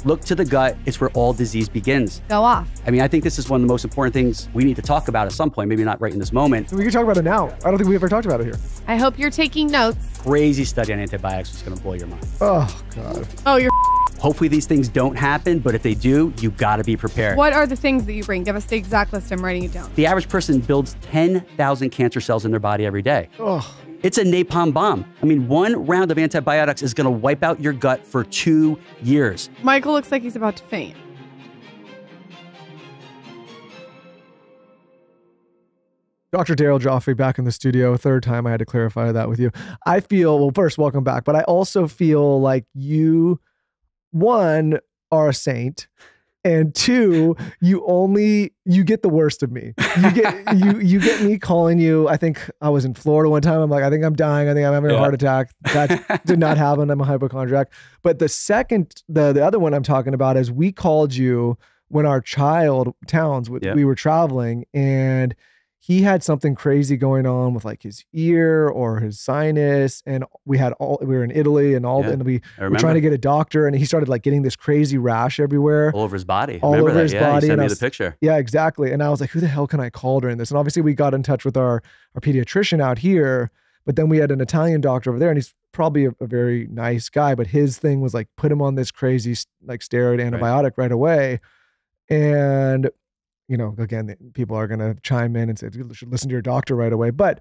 Look to the gut. It's where all disease begins. Go off. I mean, I think this is one of the most important things we need to talk about at some point, maybe not right in this moment. We can talk about it now. I don't think we ever talked about it here. I hope you're taking notes. Crazy study on antibiotics is going to blow your mind. Oh, God. Oh, you're Hopefully these things don't happen, but if they do, you got to be prepared. What are the things that you bring? Give us the exact list. I'm writing it down. The average person builds 10,000 cancer cells in their body every day. Oh. It's a napalm bomb. I mean, one round of antibiotics is going to wipe out your gut for 2 years. Michael looks like he's about to faint. Dr. Daryl Gioffre back in the studio. Third time I had to clarify that with you. I feel, well, first, welcome back. But I also feel like you, one, are a saint. And two, you get the worst of me. You get you get me calling you. I think I was in Florida one time. I'm like, I think I'm dying. I think I'm having a heart attack. That did not happen. I'm a hypochondriac. But the other one I'm talking about is we called you when our child, Towns, we were traveling, and he had something crazy going on with like his ear or his sinus. And we were in Italy and we were trying to get a doctor, and he started like getting this crazy rash everywhere. All over his body. All over his body. You sent me the picture. Yeah, exactly. And I was like, who the hell can I call during this? And obviously we got in touch with our pediatrician out here, but then we had an Italian doctor over there, and he's probably a very nice guy, but his thing was like, put him on this crazy like steroid antibiotic right away. And you know, again, people are going to chime in and say, you should listen to your doctor right away. But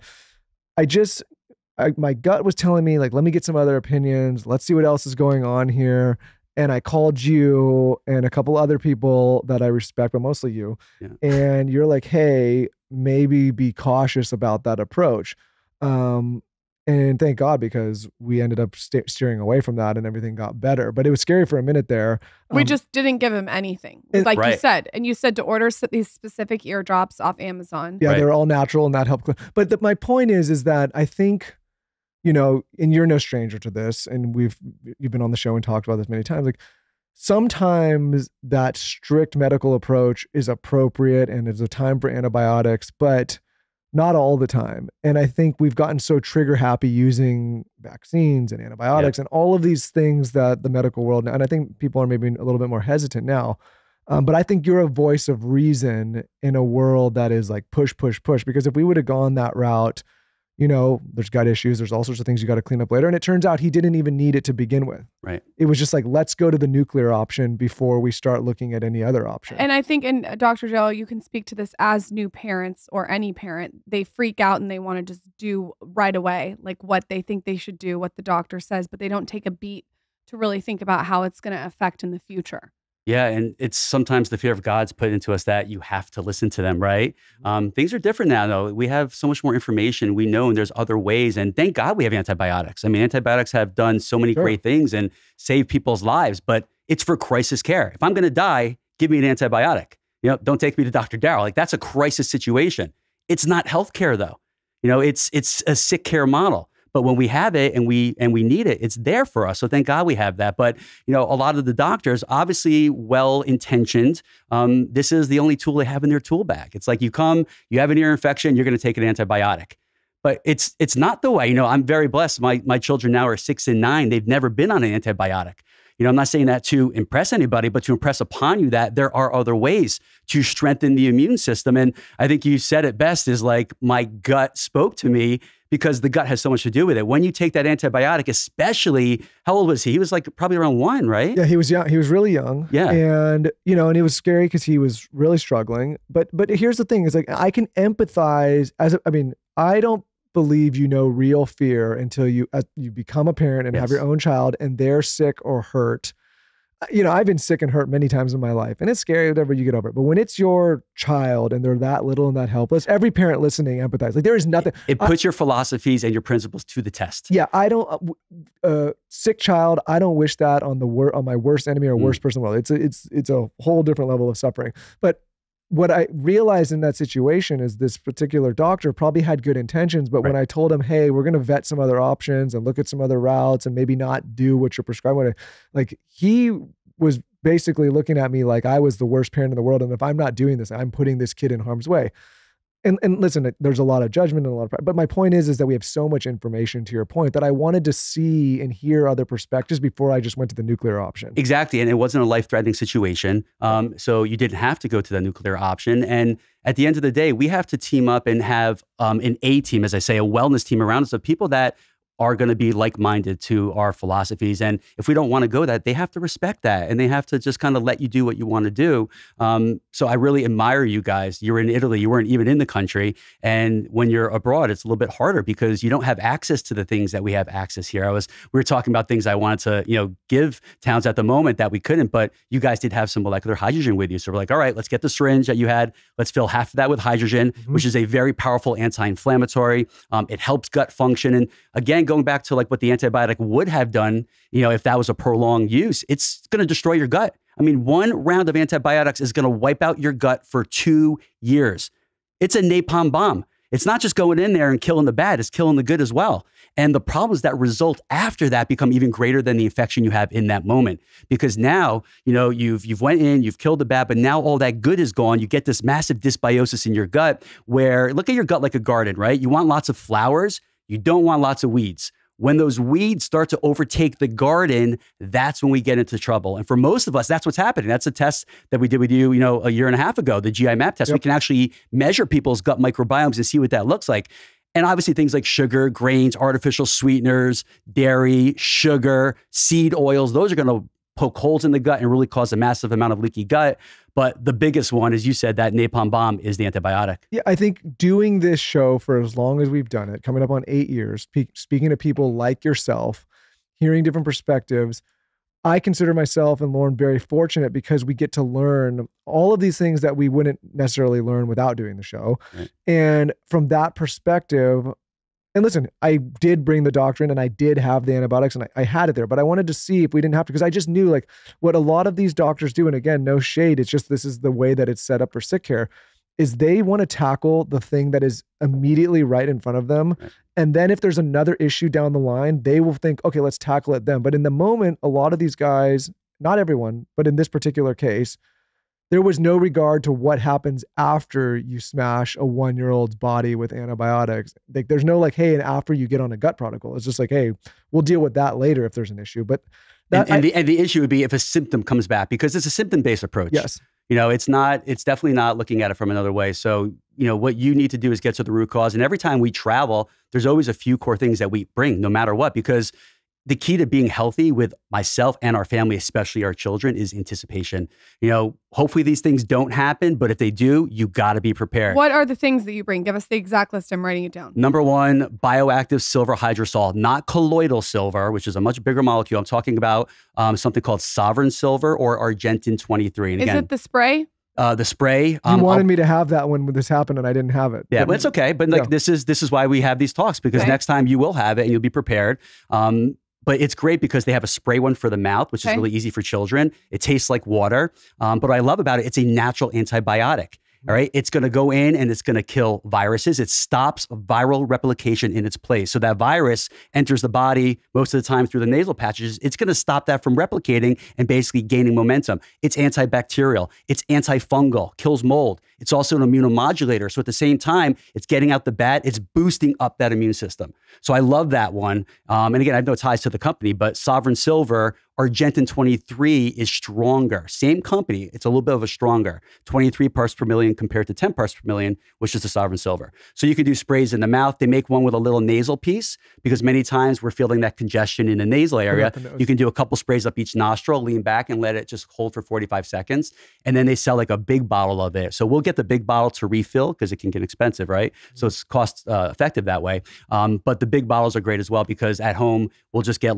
my gut was telling me, like, let me get some other opinions. Let's see what else is going on here. And I called you and a couple other people that I respect, but mostly you. Yeah. And you're like, hey, maybe be cautious about that approach. And thank God, because we ended up steering away from that and everything got better. But it was scary for a minute there. We just didn't give him anything, like you said. And you said to order these specific ear drops off Amazon. Yeah, they're all natural, and that helped. But my point is that I think, you know, and you're no stranger to this, and you've been on the show and talked about this many times. Like, sometimes that strict medical approach is appropriate and there's a time for antibiotics, but not all the time. And I think we've gotten so trigger happy using vaccines and antibiotics and all of these things that the medical world, and I think people are maybe a little bit more hesitant now. But I think you're a voice of reason in a world that is like push, push, push. Because if we would have gone that route, you know, there's gut issues, there's all sorts of things you got to clean up later. And it turns out he didn't even need it to begin with. Right. It was just like, let's go to the nuclear option before we start looking at any other option. And I think, and Dr. Darryl, you can speak to this as new parents or any parent, they freak out and they want to just do right away, like what they think they should do, what the doctor says, but they don't take a beat to really think about how it's going to affect in the future. Yeah, and it's sometimes the fear of God's put into us that you have to listen to them, right? Things are different now, though. We have so much more information. We know, and there's other ways. And thank God we have antibiotics. I mean, antibiotics have done so many great things and saved people's lives, but it's for crisis care. If I'm going to die, give me an antibiotic. You know, don't take me to Dr. Darryl. Like, that's a crisis situation. It's not healthcare, though. You know, it's a sick care model. But when we have it and we need it, it's there for us. So thank God we have that. But, you know, a lot of the doctors, obviously well-intentioned, this is the only tool they have in their tool bag. It's like you have an ear infection, you're going to take an antibiotic. But it's not the way. You know, I'm very blessed. My children now are 6 and 9. They've never been on an antibiotic. You know, I'm not saying that to impress anybody, but to impress upon you that there are other ways to strengthen the immune system. And I think you said it best, is like, my gut spoke to me, because the gut has so much to do with it. When you take that antibiotic, especially, how old was he? He was like probably around 1, right? Yeah, he was young. He was really young. Yeah. And, you know, and it was scary because he was really struggling. But here's the thing, is like, I can empathize I don't believe you know real fear until you become a parent and have your own child and they're sick or hurt. You know, I've been sick and hurt many times in my life, and it's scary, whatever, you get over it. But when it's your child and they're that little and that helpless, every parent listening empathize. Like, there is nothing. It puts your philosophies and your principles to the test. Yeah, I don't, sick child, I don't wish that on my worst enemy or worst person in the world. It's a whole different level of suffering. But what I realized in that situation is this particular doctor probably had good intentions, but when I told him, hey, we're going to vet some other options and look at some other routes and maybe not do what you're prescribing, like, he was basically looking at me like I was the worst parent in the world. And if I'm not doing this, I'm putting this kid in harm's way. and listen, there's a lot of judgment and a lot of, but my point is that we have so much information, to your point, that I wanted to see and hear other perspectives before I just went to the nuclear option. Exactly. And it wasn't a life-threatening situation. So you didn't have to go to the nuclear option. And at the end of the day, we have to team up and have an A team, as I say, a wellness team around us of people that are going to be like-minded to our philosophies. And if we don't want to go that, they have to respect that. And they have to just kind of let you do what you want to do. So I really admire you guys. You were in Italy. You weren't even in the country. And when you're abroad, it's a little bit harder because you don't have access to the things that we have access here. We were talking about things I wanted to, give towns at the moment that we couldn't, but you guys did have some molecular hydrogen with you. So we're like, all right, let's get the syringe that you had. Let's fill half of that with hydrogen, which is a very powerful anti-inflammatory. It helps gut function. And again, going back to like what the antibiotic would have done, if that was a prolonged use, it's going to destroy your gut. I mean, one round of antibiotics is going to wipe out your gut for 2 years. It's a napalm bomb. It's not just going in there and killing the bad, it's killing the good as well. And the problems that result after that become even greater than the infection you have in that moment. Because now, you've went in, you've killed the bad, but now all that good is gone. You get this massive dysbiosis in your gut where, look at your gut like a garden, right? You want lots of flowers. You don't want lots of weeds. When those weeds start to overtake the garden, that's when we get into trouble. And for most of us, that's what's happening. That's a test that we did with you, a year and a half ago, the GI map test. Yep. We can actually measure people's gut microbiomes and see what that looks like. And obviously things like sugar, grains, artificial sweeteners, dairy, sugar, seed oils, those are going to poke holes in the gut and really cause a massive amount of leaky gut. But the biggest one, as you said, that napalm bomb is the antibiotic. Yeah, I think doing this show for as long as we've done it, coming up on 8 years, speaking to people like yourself, hearing different perspectives, I consider myself and Lauren very fortunate because we get to learn all of these things that we wouldn't necessarily learn without doing the show. Right. And from that perspective, and listen, I did bring the doctor in and I did have the antibiotics and I had it there, but I wanted to see if we didn't have to, because I just knew like what a lot of these doctors do, and again, no shade, it's just this is the way that it's set up for sick care, is they want to tackle the thing that is immediately right in front of them. Right. And then if there's another issue down the line, they will think, okay, let's tackle it then. But in the moment, a lot of these guys, not everyone, but in this particular case, there was no regard to what happens after you smash a 1-year-old's body with antibiotics. Like, there's no like, hey, and after you get on a gut protocol, it's just like, hey, we'll deal with that later if there's an issue. But that, the issue would be if a symptom comes back, because it's a symptom-based approach. Yes. It's definitely not looking at it from another way. So, what you need to do is get to the root cause. And every time we travel, there's always a few core things that we bring, no matter what, because the key to being healthy with myself and our family, especially our children, is anticipation. Hopefully these things don't happen, but if they do, you got to be prepared. What are the things that you bring? Give us the exact list. I'm writing it down. Number 1, bioactive silver hydrosol, not colloidal silver, which is a much bigger molecule. I'm talking about something called sovereign silver or Argentin 23. And is it the spray? The spray. You wanted me to have that when this happened and I didn't have it. Yeah, but it's okay. But this is why we have these talks, because next time you will have it and you'll be prepared. But it's great because they have a spray one for the mouth, which is really easy for children. It tastes like water. But what I love about it, it's a natural antibiotic. All right. It's going to go in and it's going to kill viruses. It stops viral replication in its place. So that virus enters the body most of the time through the nasal passages. It's going to stop that from replicating and basically gaining momentum. It's antibacterial. It's antifungal, kills mold. It's also an immunomodulator. So at the same time, it's getting out the bad. It's boosting up that immune system. So I love that one. And again, I have no ties to the company, but Sovereign Silver, Argentin 23 is stronger. Same company. It's a little bit of a stronger 23 parts per million compared to 10 parts per million, which is the Sovereign Silver. So you can do sprays in the mouth. They make one with a little nasal piece because many times we're feeling that congestion in the nasal area. You can do a couple sprays up each nostril, lean back and let it just hold for 45 seconds. And then they sell like a big bottle of it. So we'll get the big bottle to refill because it can get expensive, right? So it's cost effective that way. But the big bottles are great as well because at home, we'll just get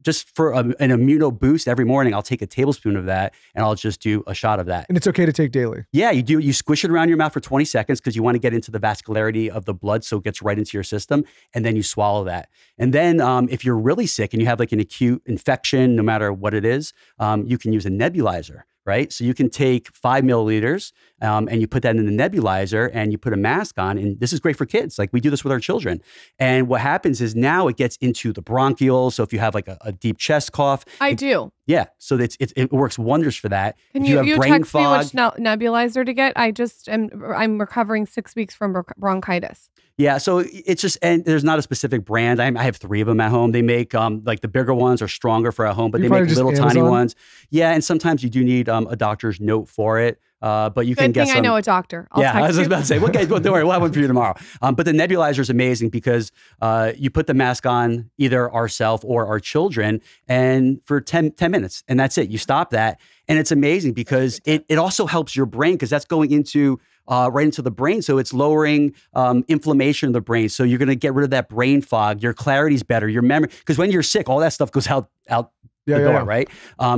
just for an immuno boost every morning, I'll take a tablespoon of that and I'll just do a shot of that. And it's okay to take daily. Yeah, you do. You squish it around your mouth for 20 seconds because you want to get into the vascularity of the blood so it gets right into your system. And then you swallow that. And then if you're really sick and you have like an acute infection, no matter what it is, you can use a nebulizer. Right? So you can take 5 milliliters and you put that in the nebulizer and you put a mask on. And this is great for kids. Like we do this with our children. And what happens is now it gets into the bronchioles. So if you have like a deep chest cough. I do. Yeah, so it works wonders for that. Can If you have you brain text me fog, which nebulizer to get? I'm recovering 6 weeks from bronchitis. yeah, so it's just, and there's not a specific brand. I have 3 of them at home. They make like the bigger ones are stronger for at home, but You they probably make just little tiny Amazon? ones. Yeah, and sometimes you do need a doctor's note for it. But you can Good get thing I some. know a doctor. I'll Yeah, I text was you. just about to say, okay, well, don't worry, we'll have one for you tomorrow. But the nebulizer is amazing because you put the mask on either ourselves or our children, and for 10 minutes, and that's it. You stop that, and it's amazing because it also helps your brain because that's going into right into the brain. So it's lowering inflammation in the brain. So you're going to get rid of that brain fog. Your clarity's better. Your memory, because when you're sick, all that stuff goes out the door, right?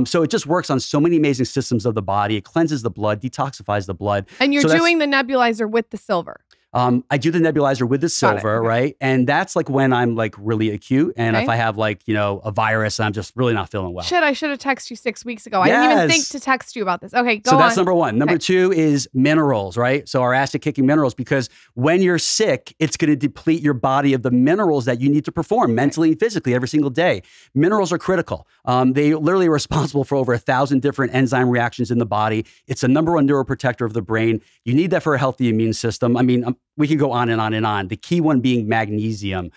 So it just works on so many amazing systems of the body. It cleanses the blood, detoxifies the blood. And you're So that's- doing the nebulizer with the silver. I do the nebulizer with the silver, okay. right? And that's like when I'm like really acute. And Okay. if I have like, a virus and I'm just really not feeling well. Shit, I should have texted you 6 weeks ago. I didn't even think Yes. to text you about this. Okay, go So on. that's number one. Number Okay. 2 is minerals, right? So our acid kicking minerals, because when you're sick, it's going to deplete your body of the minerals that you need to perform mentally and physically every single day. Minerals are critical. They literally are responsible for over 1,000 different enzyme reactions in the body. It's a number 1 neuroprotector of the brain. You need that for a healthy immune system. I mean, we can go on and on and on. The key one being magnesium.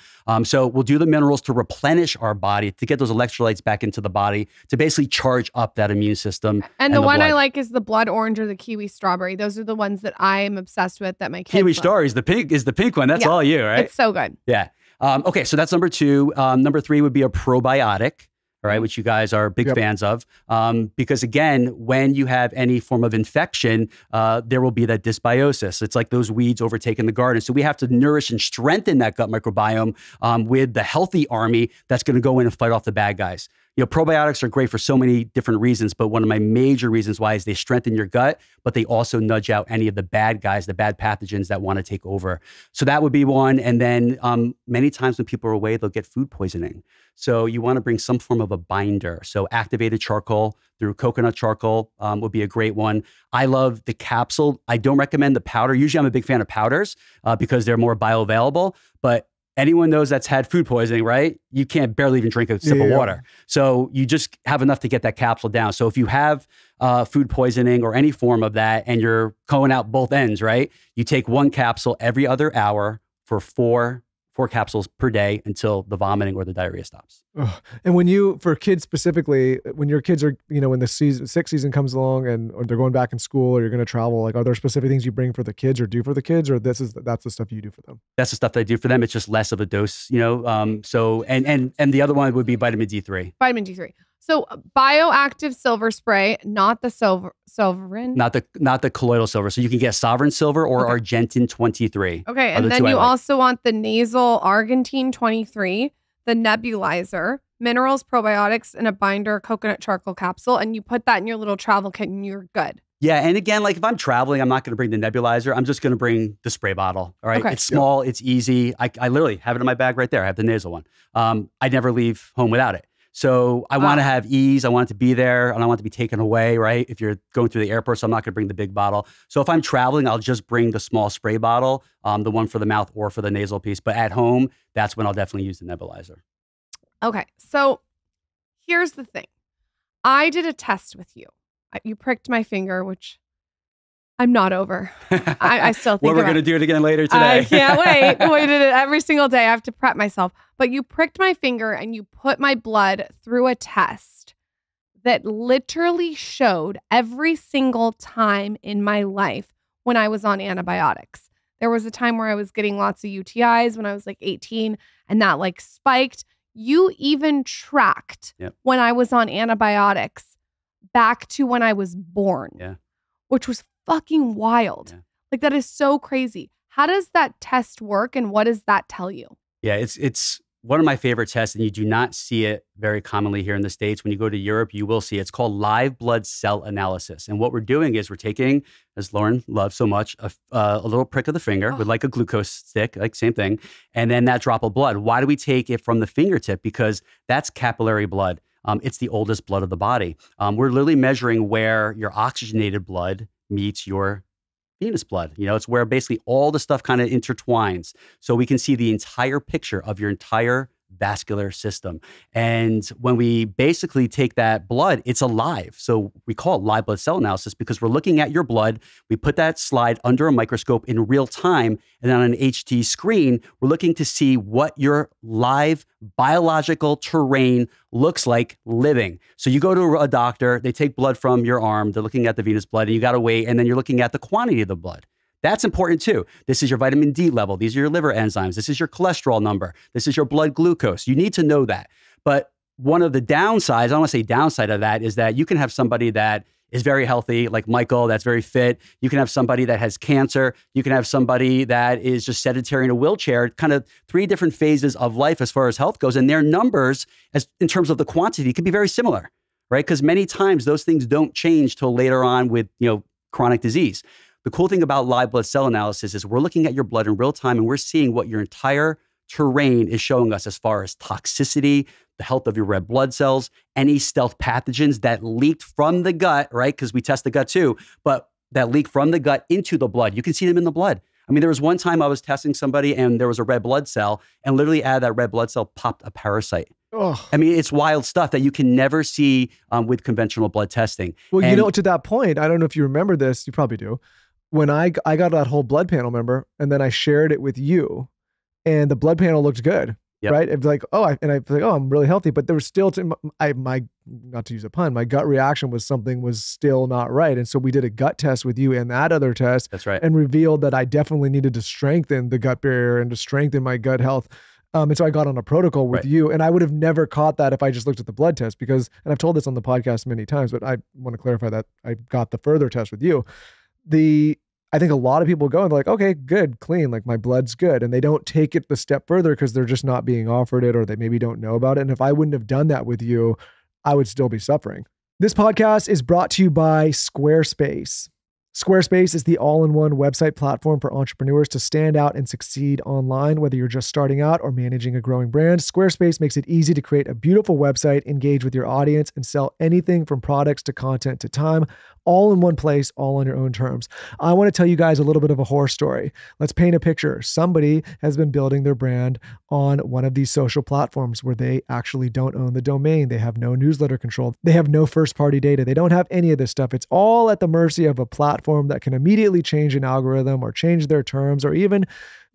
So we'll do the minerals to replenish our body, to get those electrolytes back into the body, to basically charge up that immune system. And the one I blood. like is the blood orange or the kiwi strawberry. Those are the ones that I'm obsessed with that my kids Kiwi love. Star is the pink one. That's Yeah. all you, right? It's so good. Yeah. Okay, so that's number 2. Number 3 would be a probiotic, all right, which you guys are big fans of. Because again, when you have any form of infection, there will be that dysbiosis. It's like those weeds overtaking the garden. So we have to nourish and strengthen that gut microbiome with the healthy army that's going to go in and fight off the bad guys. Probiotics are great for so many different reasons, but one of my major reasons why is they strengthen your gut, but they also nudge out any of the bad guys, the bad pathogens that want to take over. So that would be one. And then many times when people are away, they'll get food poisoning. So you want to bring some form of a binder. So activated charcoal through coconut charcoal would be a great one. I love the capsule. I don't recommend the powder. Usually I'm a big fan of powders because they're more bioavailable, but anyone knows that's had food poisoning, right? You can't barely even drink a sip of water. So you just have enough to get that capsule down. So if you have food poisoning or any form of that and you're going out both ends, right? You take 1 capsule every other hour for 4 capsules per day until the vomiting or the diarrhea stops. Ugh. And for kids specifically, when your kids are, when the sick season comes along or they're going back in school or you're going to travel, like, are there specific things you bring for the kids or do for the kids, or that's the stuff you do for them? That's the stuff that I do for them. It's just less of a dose, So, and the other one would be vitamin D3. Vitamin D3. So bioactive silver spray, not the Sovereign. Not the colloidal silver. So you can get Sovereign Silver or Argentin 23. Okay, and then you also want the nasal Argentine 23, the nebulizer, minerals, probiotics, and a binder, coconut charcoal capsule, and you put that in your little travel kit and you're good. Yeah, and again, like if I'm traveling, I'm not going to bring the nebulizer. I'm just going to bring the spray bottle. All right, it's small, it's easy. I literally have it in my bag right there. I have the nasal one. I never leave home without it. So I want to have ease. I want it to be there. And I want it to be taken away, right? If you're going through the airport, so I'm not going to bring the big bottle. So if I'm traveling, I'll just bring the small spray bottle, the one for the mouth or for the nasal piece. But at home, that's when I'll definitely use the nebulizer. Okay, so here's the thing. I did a test with you. You pricked my finger, which I'm not over. I still think well, we're going to do it again later today. I can't wait. We did it every single day. I have to prep myself. But you pricked my finger and you put my blood through a test that literally showed every single time in my life when I was on antibiotics. There was a time where I was getting lots of UTIs when I was like 18 and that like spiked. You even tracked when I was on antibiotics back to when I was born, which was fucking wild. Like that is so crazy. How does that test work and what does that tell you? Yeah, it's one of my favorite tests, and you do not see it very commonly here in the States. When you go to Europe, you will see it. It's called live blood cell analysis. And what we're doing is we're taking, as Lauren loves so much, a little prick of the finger with like a glucose stick, like same thing, and then that drop of blood. Why do we take it from the fingertip? Because that's capillary blood. It's the oldest blood of the body. We're literally measuring where your oxygenated blood meets your venous blood. It's where basically all the stuff kind of intertwines. So we can see the entire picture of your entire vascular system. And when we basically take that blood, it's alive. So we call it live blood cell analysis because we're looking at your blood. We put that slide under a microscope in real time. And then on an HT screen, we're looking to see what your live biological terrain looks like living. So you go to a doctor, they take blood from your arm, they're looking at the venous blood, and you got to wait, and then you're looking at the quantity of the blood. That's important too. This is your vitamin D level. These are your liver enzymes. This is your cholesterol number. This is your blood glucose. You need to know that. But one of the downsides, I don't want to say downside of that, is that you can have somebody that is very healthy, like Michael, that's very fit. You can have somebody that has cancer. You can have somebody that is just sedentary in a wheelchair, kind of three different phases of life as far as health goes. And their numbers, as in terms of the quantity, can be very similar, right? Because many times those things don't change till later on with, chronic disease. The cool thing about live blood cell analysis is we're looking at your blood in real time and we're seeing what your entire terrain is showing us as far as toxicity, the health of your red blood cells, any stealth pathogens that leaked from the gut, right? Because we test the gut too, but that leak from the gut into the blood. You can see them in the blood. I mean, there was one time I was testing somebody and there was a red blood cell, and literally out of that red blood cell popped a parasite. Oh. I mean, it's wild stuff that you can never see with conventional blood testing. Well, to that point, I don't know if you remember this, you probably do. When I got that whole blood panel, remember, and then I shared it with you, and the blood panel looked good, right? It's like, I'm really healthy, but there was still, my not to use a pun, my gut reaction was something was still not right. And so we did a gut test with you and that other test. That's right. And revealed that I definitely needed to strengthen the gut barrier and to strengthen my gut health. And so I got on a protocol with you, and I would have never caught that if I just looked at the blood test because, and I've told this on the podcast many times, but I want to clarify that I got the further test with you. I think a lot of people go and they're like, okay, good, clean, like my blood's good. And they don't take it the step further because they're just not being offered it or they maybe don't know about it. And if I wouldn't have done that with you, I would still be suffering. This podcast is brought to you by Squarespace. Squarespace is the all-in-one website platform for entrepreneurs to stand out and succeed online. Whether you're just starting out or managing a growing brand, Squarespace makes it easy to create a beautiful website, engage with your audience, and sell anything from products to content to time, all in one place, all on your own terms. I want to tell you guys a little bit of a horror story. Let's paint a picture. Somebody has been building their brand on one of these social platforms where they actually don't own the domain. They have no newsletter control. They have no first-party data. They don't have any of this stuff. It's all at the mercy of a platform that can immediately change an algorithm or change their terms or even,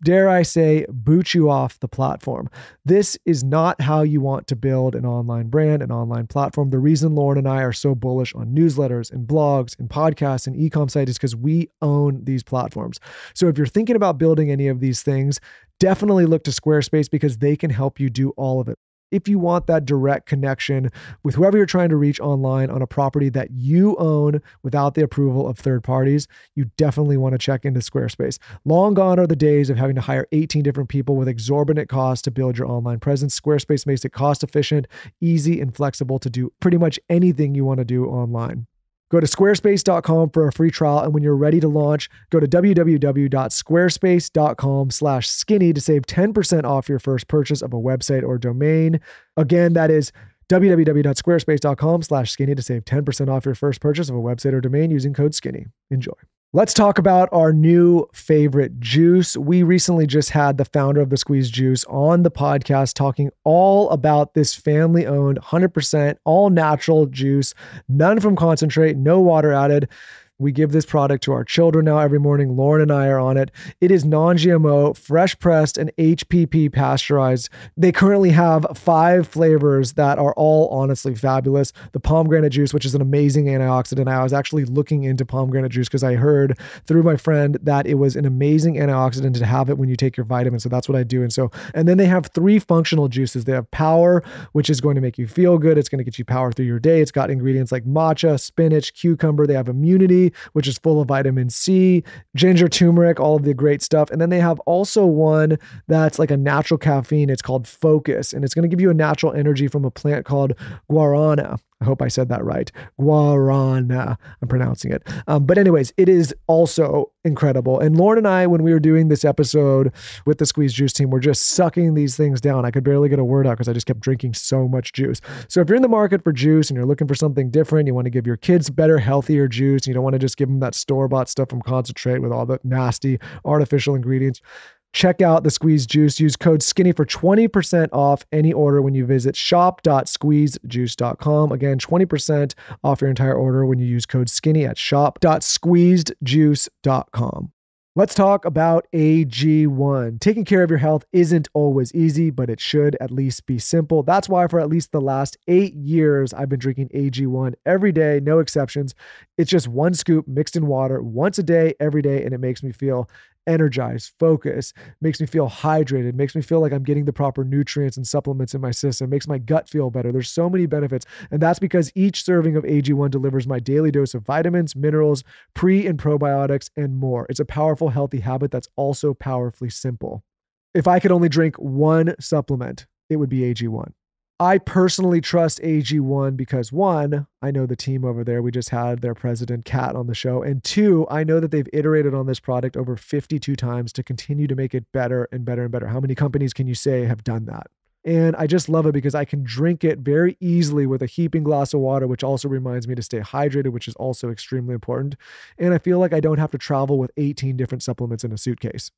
dare I say, boot you off the platform. This is not how you want to build an online brand, an online platform. The reason Lauren and I are so bullish on newsletters and blogs and podcasts and e-com sites is because we own these platforms. So if you're thinking about building any of these things, definitely look to Squarespace because they can help you do all of it. If you want that direct connection with whoever you're trying to reach online on a property that you own without the approval of third parties, you definitely want to check into Squarespace. Long gone are the days of having to hire 18 different people with exorbitant costs to build your online presence. Squarespace makes it cost efficient, easy, and flexible to do pretty much anything you want to do online. Go to squarespace.com for a free trial. And when you're ready to launch, go to www.squarespace.com/skinny to save 10% off your first purchase of a website or domain. Again, that is www.squarespace.com/skinny to save 10% off your first purchase of a website or domain using code skinny. Enjoy. Let's talk about our new favorite juice. We recently just had the founder of the Squeeze Juice on the podcast talking all about this family-owned, 100% all natural juice, none from concentrate, no water added. We give this product to our children now every morning. Lauren and I are on it. It is non-GMO, fresh pressed, and HPP pasteurized. They currently have 5 flavors that are all honestly fabulous. The pomegranate juice, which is an amazing antioxidant. I was actually looking into pomegranate juice because I heard through my friend that it was an amazing antioxidant to have it when you take your vitamins. So that's what I do. And then they have 3 functional juices. They have Power, which is going to make you feel good. It's going to get you power through your day. It's got ingredients like matcha, spinach, cucumber. They have Immunity, which is full of vitamin C, ginger, turmeric, all of the great stuff. And then they have also one that's like a natural caffeine. It's called Focus, and it's going to give you a natural energy from a plant called guarana. I hope I said that right. Guarana. I'm pronouncing it. But anyways, it is also incredible. And Lauren and I, when we were doing this episode with the Squeeze Juice team, we're just sucking these things down. I could barely get a word out because I just kept drinking so much juice. So if you're in the market for juice and you're looking for something different, you want to give your kids better, healthier juice, and you don't want to just give them that store-bought stuff from concentrate with all the nasty artificial ingredients, Check out the Squeeze Juice. Use code SKINNY for 20% off any order when you visit shop.squeezejuice.com. Again, 20% off your entire order when you use code SKINNY at shop.squeezedjuice.com. Let's talk about AG1. Taking care of your health isn't always easy, but it should at least be simple. That's why for at least the last 8 years, I've been drinking AG1 every day, no exceptions. It's just one scoop mixed in water once a day, every day, and it makes me feel energized, focused, makes me feel hydrated, makes me feel like I'm getting the proper nutrients and supplements in my system, makes my gut feel better. There's so many benefits. And that's because each serving of AG1 delivers my daily dose of vitamins, minerals, pre and probiotics, and more. It's a powerful, healthy habit that's also powerfully simple. If I could only drink one supplement, it would be AG1. I personally trust AG1 because one, I know the team over there. We just had their president, Kat, on the show. And two, I know that they've iterated on this product over 52 times to continue to make it better and better and better. How many companies can you say have done that? And I just love it because I can drink it very easily with a heaping glass of water, which also reminds me to stay hydrated, which is also extremely important. And I feel like I don't have to travel with 18 different supplements in a suitcase.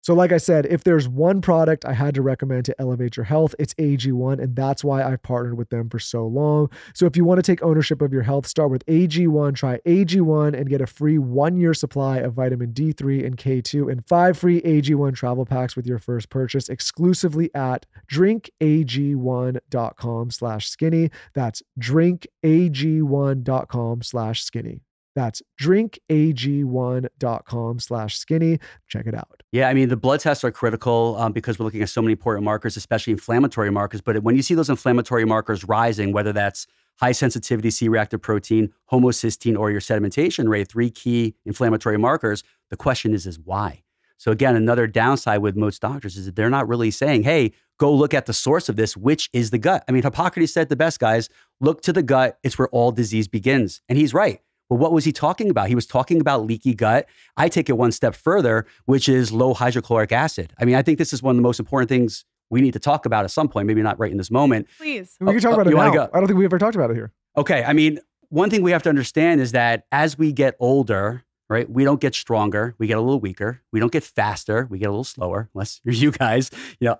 So like I said, if there's one product I had to recommend to elevate your health, it's AG1, and that's why I've partnered with them for so long. So if you want to take ownership of your health, start with AG1. Try AG1 and get a free 1-year supply of vitamin D3 and K2 and 5 free AG1 travel packs with your first purchase exclusively at drinkag1.com/skinny. That's drinkag1.com/skinny. That's drinkag1.com/skinny. Check it out. Yeah, I mean, the blood tests are critical because we're looking at so many important markers, especially inflammatory markers. But when you see those inflammatory markers rising, whether that's high sensitivity C-reactive protein, homocysteine, or your sedimentation rate, 3 key inflammatory markers, the question is why? So again, another downside with most doctors is that they're not really saying, hey, go look at the source of this, which is the gut. I mean, Hippocrates said the best, guys, look to the gut. It's where all disease begins. And he's right. Well, what was he talking about? He was talking about leaky gut. I take it one step further, which is low hydrochloric acid. I mean, I think this is one of the most important things we need to talk about at some point, maybe not right in this moment. Please. We can talk about it now. I don't think we ever talked about it here. Okay. I mean, one thing we have to understand is that as we get older, right, we don't get stronger. We get a little weaker. We don't get faster. We get a little slower, unless you're you guys,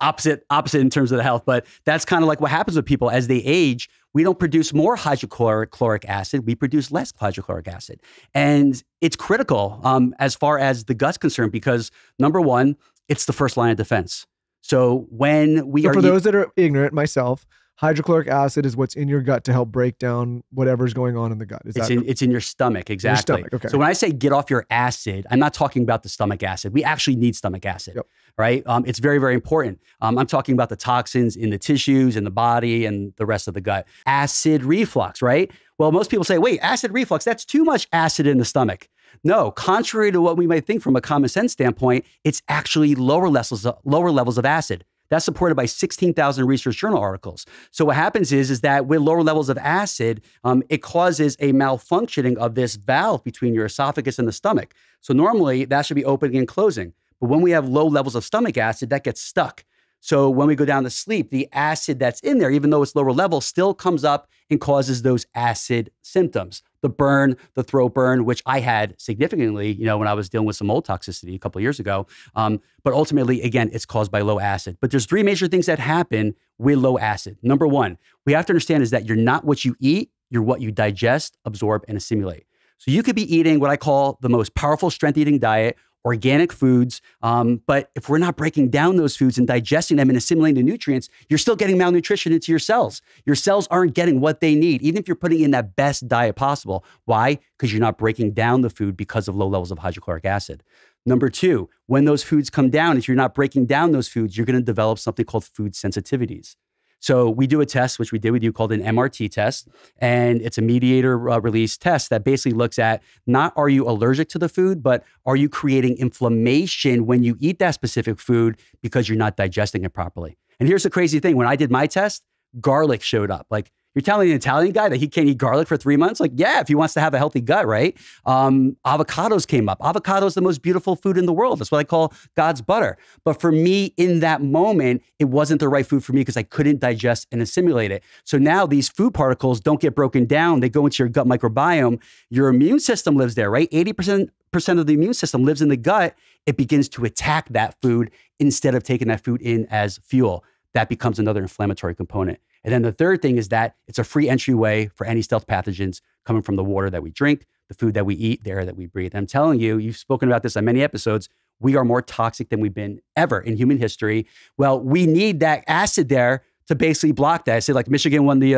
opposite in terms of the health. But that's kind of like what happens with people as they age. We don't produce more hydrochloric acid. We produce less hydrochloric acid. And it's critical as far as the gut's concerned, because number one, it's the first line of defense. So when we for those that are ignorant, myself, hydrochloric acid is what's in your gut to help break down whatever's going on in the gut. It's in your stomach, exactly. Your stomach, okay. So when I say get off your acid, I'm not talking about the stomach acid. We actually need stomach acid, right? It's very, very important. I'm talking about the toxins in the tissues, in the body, and the rest of the gut. Acid reflux, right? Well, most people say, wait, acid reflux, that's too much acid in the stomach. No, contrary to what we might think from a common sense standpoint, it's actually lower levels of acid. That's supported by 16,000 research journal articles. So what happens is that with lower levels of acid, it causes a malfunctioning of this valve between your esophagus and the stomach. So normally that should be opening and closing. But when we have low levels of stomach acid, that gets stuck. So when we go down to sleep, the acid that's in there, even though it's lower level, still comes up and causes those acid symptoms. The burn, the throat burn, which I had significantly, when I was dealing with some mold toxicity a couple of years ago. But ultimately, again, it's caused by low acid. But there's 3 major things that happen with low acid. Number one, we have to understand is that you're not what you eat, you're what you digest, absorb, and assimilate. So you could be eating what I call the most powerful strength eating diet, organic foods. But if we're not breaking down those foods and digesting them and assimilating the nutrients, you're still getting malnutrition into your cells. Your cells aren't getting what they need, even if you're putting in that best diet possible. Why? Because you're not breaking down the food because of low levels of hydrochloric acid. Number 2, when those foods come down, if you're not breaking down those foods, you're going to develop something called food sensitivities. So we do a test, which we did with you, called an MRT test. And it's a mediator release test that basically looks at not are you allergic to the food, but are you creating inflammation when you eat that specific food because you're not digesting it properly. And here's the crazy thing. When I did my test, garlic showed up. Like, you're telling an Italian guy that he can't eat garlic for 3 months? Like, yeah, if he wants to have a healthy gut, right? Avocados came up. Avocado is the most beautiful food in the world. That's what I call God's butter. But for me, in that moment, it wasn't the right food for me because I couldn't digest and assimilate it. So now these food particles don't get broken down. They go into your gut microbiome. Your immune system lives there, right? 80% 80% of the immune system lives in the gut. It begins to attack that food instead of taking that food in as fuel. That becomes another inflammatory component. And then the third thing is that it's a free entryway for any stealth pathogens coming from the water that we drink, the food that we eat, the air that we breathe. And I'm telling you, you've spoken about this on many episodes, we are more toxic than we've been ever in human history. Well, we need that acid there to basically block that. I say like Michigan won the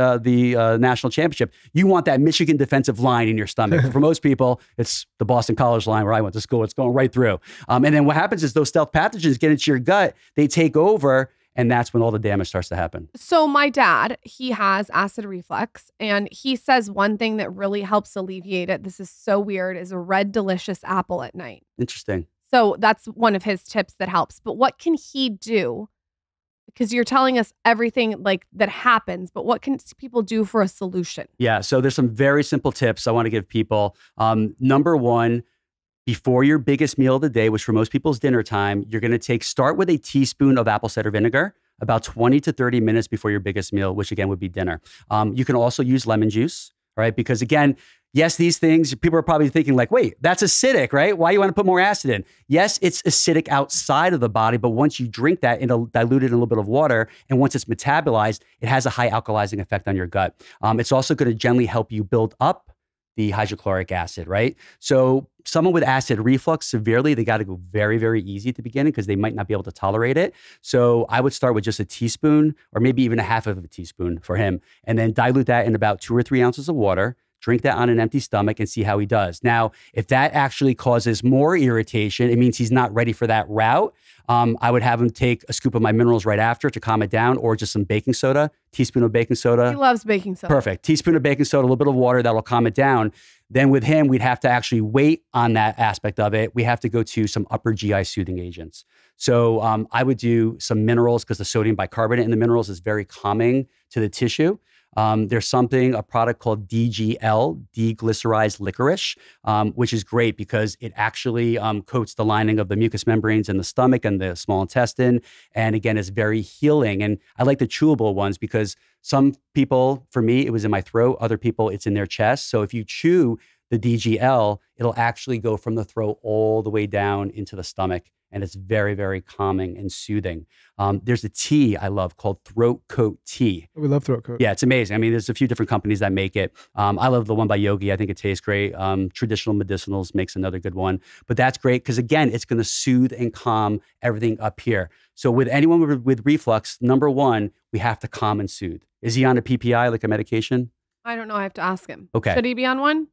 national championship. You want that Michigan defensive line in your stomach. For most people, it's the Boston College line where I went to school. It's going right through. And then what happens is those stealth pathogens get into your gut, they take over, and that's when all the damage starts to happen. So my dad, he has acid reflux, and he says one thing that really helps alleviate it, this is so weird, is a red delicious apple at night. Interesting. So that's one of his tips that helps. But what can he do? Because you're telling us everything like that happens, but what can people do for a solution? Yeah, so there's some very simple tips I want to give people. Number one, before your biggest meal of the day, which for most people is dinner time, you're going to start with a teaspoon of apple cider vinegar about 20 to 30 minutes before your biggest meal, which again would be dinner. You can also use lemon juice, right? Because again, yes, these things, people are probably thinking like, wait, that's acidic, right? Why do you want to put more acid in? Yes, it's acidic outside of the body, but once you drink that, it'll dilute it in a little bit of water. And once it's metabolized, it has a high alkalizing effect on your gut. It's also going to gently help you build up the hydrochloric acid, right? So someone with acid reflux severely, they got to go very, very easy at the beginning because they might not be able to tolerate it. So I would start with just a teaspoon or maybe even a half of a teaspoon for him, and then dilute that in about 2 or 3 ounces of water. Drink that on an empty stomach and see how he does. Now, if that actually causes more irritation, it means he's not ready for that route. I would have him take a scoop of my minerals right after to calm it down, or just some baking soda, teaspoon of baking soda. He loves baking soda. Perfect. Teaspoon of baking soda, a little bit of water, that'll calm it down. Then with him, we'd have to actually wait on that aspect of it. We have to go to some upper GI soothing agents. So I would do some minerals because the sodium bicarbonate in the minerals is very calming to the tissue. There's a product called DGL, deglycerized licorice, which is great because it actually coats the lining of the mucous membranes in the stomach and the small intestine. And again, it's very healing. And I like the chewable ones because some people, for me, it was in my throat. Other people, it's in their chest. So if you chew the DGL, it'll actually go from the throat all the way down into the stomach. And it's very, very calming and soothing. There's a tea I love called Throat Coat Tea. We love Throat Coat. Yeah, it's amazing. I mean, there's a few different companies that make it. I love the one by Yogi. I think it tastes great. Traditional Medicinals makes another good one. But that's great because, again, it's going to soothe and calm everything up here. So with anyone with reflux, number one, we have to calm and soothe. Is he on a PPI, like a medication? I don't know. I have to ask him. Okay. Should he be on one?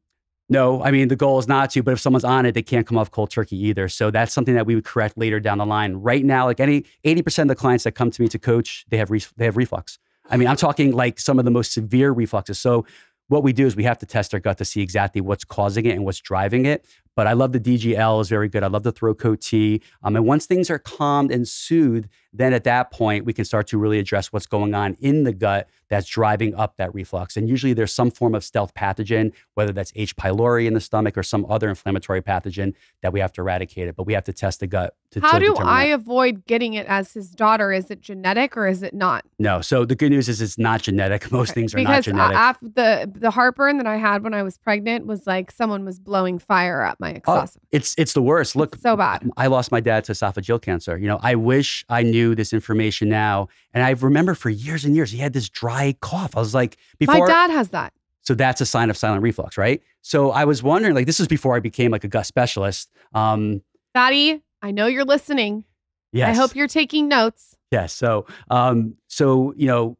No, I mean, the goal is not to, but if someone's on it, they can't come off cold turkey either. So that's something that we would correct later down the line. Right now, like 80% of the clients that come to me to coach, they have reflux. I mean, I'm talking like some of the most severe refluxes. So what we do is we have to test our gut to see exactly what's causing it and what's driving it. But I love the DGL, is very good. I love the Throat Coat Tea. And once things are calmed and soothed, then at that point, we can start to really address what's going on in the gut that's driving up that reflux. And usually there's some form of stealth pathogen, whether that's H. pylori in the stomach or some other inflammatory pathogen that we have to eradicate it. But we have to test the gut to How do determine I that. avoid getting it as his daughter? Is it genetic or is it not? No. So the good news is it's not genetic. Most things are not Because genetic. the heartburn that I had when I was pregnant was like someone was blowing fire at my exhaust. It's the worst. Look, so bad. I lost my dad to esophageal cancer. You know, I wish I knew this information now. And I remember for years and years, he had this dry cough. I was like, My dad has that. So that's a sign of silent reflux, right? So I was wondering, like, this was before I became like a gut specialist. Daddy, I know you're listening. Yes. I hope you're taking notes. Yes. So, you know,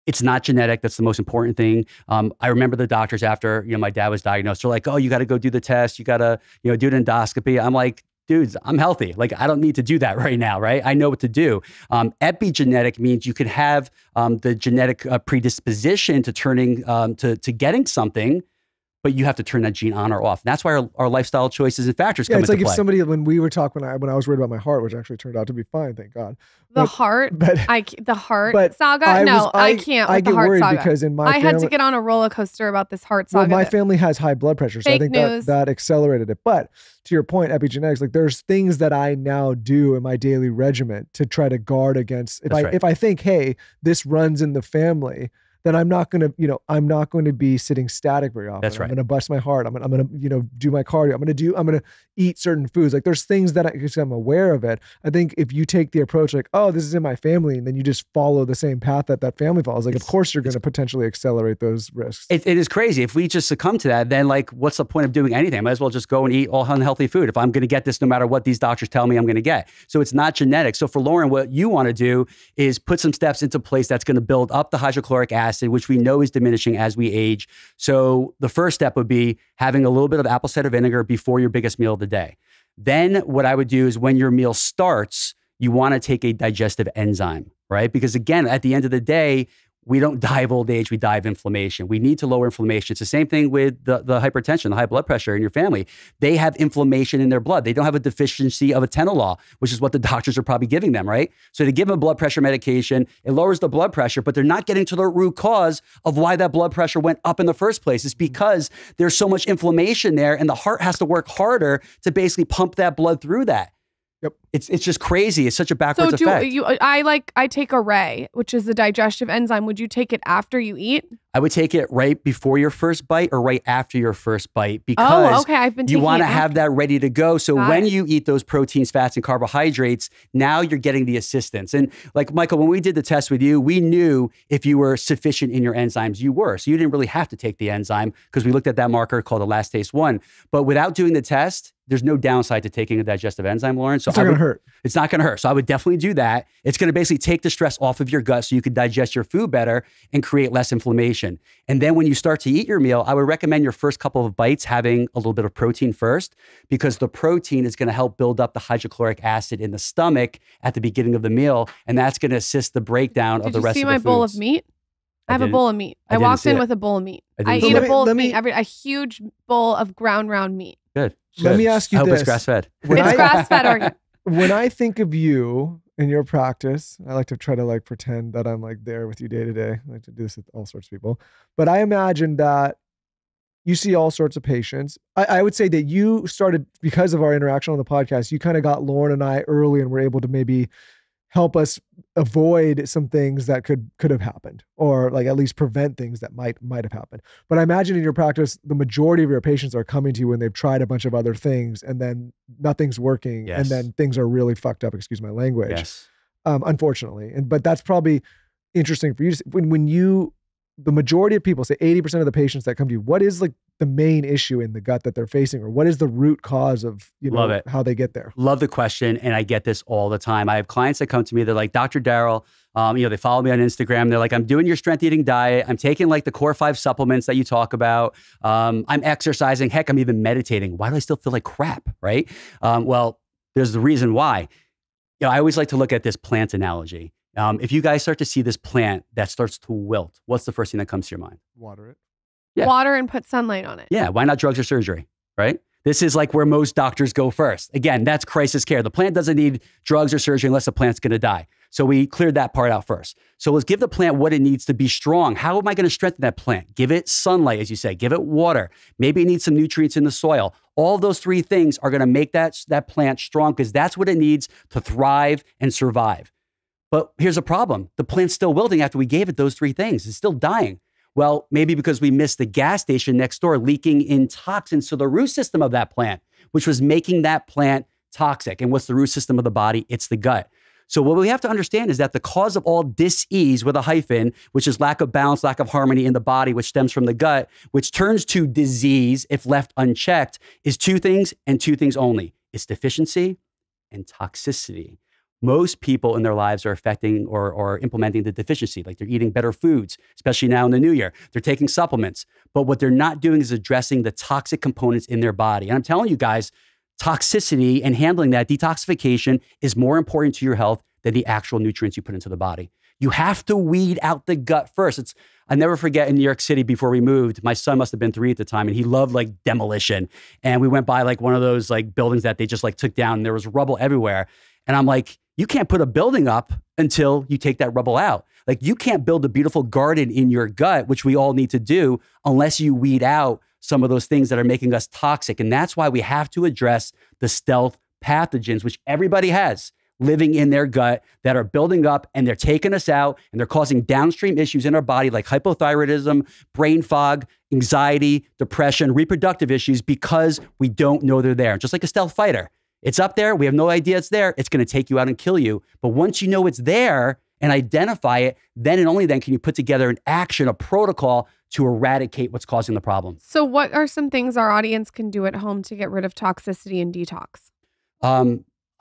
it's not genetic. That's the most important thing. I remember the doctors after, you know, my dad was diagnosed, they're like, oh, you got to go do the test. You got to, you know, do an endoscopy. I'm like, dudes, I'm healthy. Like, I don't need to do that right now, right? I know what to do. Epigenetic means you could have the genetic predisposition to turning, to getting something, but you have to turn that gene on or off. And that's why our lifestyle choices and factors come into play. It's like if somebody, when we were talking, when I was worried about my heart, which actually turned out to be fine, thank God. The heart saga? I can't I with the get heart worried saga. because in my I had family, to get on a roller coaster about this heart saga. well, my family has high blood pressure, so I think news. that accelerated it. But to your point, epigenetics, like there's things that I now do in my daily regimen to try to guard against. If I think, hey, this runs in the family, then I'm not going to, I'm not going to be sitting static very often. That's right. I'm going to bust my heart. I'm going to, do my cardio. I'm going to eat certain foods. Like there's things that because I'm aware of it. I think if you take the approach like, oh, this is in my family, and then you just follow the same path that family follows, like of course you're going to potentially accelerate those risks. It is crazy. If we just succumb to that, then like, what's the point of doing anything? I might as well just go and eat all unhealthy food if I'm going to get this no matter what these doctors tell me I'm going to get. So it's not genetic. So for Lauren, what you want to do is put some steps into place that's going to build up the hydrochloric acid, which we know is diminishing as we age. So the first step would be having a little bit of apple cider vinegar before your biggest meal of the day. Then what I would do is when your meal starts, you want to take a digestive enzyme, right? Because again, at the end of the day, we don't die of old age, we die of inflammation. We need to lower inflammation. It's the same thing with the hypertension, the high blood pressure in your family. They have inflammation in their blood. They don't have a deficiency of atenolol, which is what the doctors are probably giving them, right? So they give them blood pressure medication, it lowers the blood pressure, but they're not getting to the root cause of why that blood pressure went up in the first place. It's because there's so much inflammation there and the heart has to work harder to basically pump that blood through that. Yep. It's just crazy. It's such a backwards effect. I take Array, which is the digestive enzyme. Would you take it after you eat? I would take it right before your first bite or right after your first bite because you want to have that ready to go. So when you eat those proteins, fats, and carbohydrates, now you're getting the assistance. And like Michael, when we did the test with you, we knew if you were sufficient in your enzymes, you were. So you didn't really have to take the enzyme because we looked at that marker called the lactase 1. But without doing the test, there's no downside to taking a digestive enzyme, Lauren. So it's not going to hurt. It's not going to hurt. So I would definitely do that. It's going to basically take the stress off of your gut so you can digest your food better and create less inflammation. And then when you start to eat your meal, I would recommend your first couple of bites having a little bit of protein first because the protein is going to help build up the hydrochloric acid in the stomach at the beginning of the meal. And that's going to assist the breakdown of the rest of the foods. Did you see my bowl of meat? I have a bowl of meat. I walked in with a bowl of meat. I eat a bowl of meat, a huge bowl of ground round meat. Good. Let me ask you this. I hope it's grass-fed. It's grass-fed. When I think of you in your practice, I like to try to pretend that I'm there with you day to day. I like to do this with all sorts of people. But I imagine that you see all sorts of patients. I would say that you started, because of our interaction on the podcast, you kind of got Lauren and I early and were able to maybe help us avoid some things that could have happened, or at least prevent things that might have happened. But I imagine in your practice, the majority of your patients are coming to you when they've tried a bunch of other things and then nothing's working. Yes. And then things are really fucked up, excuse my language. Yes. Unfortunately. But that's probably interesting for you to see. When the majority of people, say 80% of the patients that come to you, what is the main issue in the gut that they're facing, or what is the root cause of how they get there? Love the question. And I get this all the time. I have clients that come to me, they're like, Dr. Darryl, they follow me on Instagram. They're like, I'm doing your strength eating diet. I'm taking the core 5 supplements that you talk about. I'm exercising. Heck, I'm even meditating. Why do I still feel like crap? Right? Well, there's the reason why. I always like to look at this plant analogy. If you guys start to see this plant that starts to wilt, what's the first thing that comes to your mind? Water it. Yeah. Water and put sunlight on it. Yeah. Why not drugs or surgery? Right? This is where most doctors go first. Again, that's crisis care. The plant doesn't need drugs or surgery unless the plant's going to die. So we cleared that part out first. So let's give the plant what it needs to be strong. How am I going to strengthen that plant? Give it sunlight, as you say. Give it water. Maybe it needs some nutrients in the soil. All of those 3 things are going to make that plant strong because that's what it needs to thrive and survive. But here's a problem. The plant's still wilting after we gave it those 3 things. It's still dying. Well, maybe because we missed the gas station next door leaking in toxins to the root system of that plant, which was making that plant toxic. And what's the root system of the body? It's the gut. So what we have to understand is that the cause of all dis-ease with a hyphen, which is lack of balance, lack of harmony in the body, which stems from the gut, which turns to disease if left unchecked, is 2 things and 2 things only. It's deficiency and toxicity. Most people in their lives are affecting or implementing the deficiency, they're eating better foods, especially now in the new year. They're taking supplements, but what they're not doing is addressing the toxic components in their body. And I'm telling you guys, toxicity and handling that, detoxification, is more important to your health than the actual nutrients you put into the body. You have to weed out the gut first. I never forget in New York City before we moved, my son must have been 3 at the time, and he loved demolition. And we went by one of those buildings that they just took down, and there was rubble everywhere. And I'm like, you can't put a building up until you take that rubble out. You can't build a beautiful garden in your gut, which we all need to do, unless you weed out some of those things that are making us toxic. And that's why we have to address the stealth pathogens, which everybody has. living in their gut that are building up and they're taking us out and they're causing downstream issues in our body like hypothyroidism, brain fog, anxiety, depression, reproductive issues because we don't know they're there. Just like a stealth fighter. It's up there. We have no idea it's there. It's going to take you out and kill you. But once you know it's there and identify it, then and only then can you put together an action, a protocol to eradicate what's causing the problem. So what are some things our audience can do at home to get rid of toxicity and detox?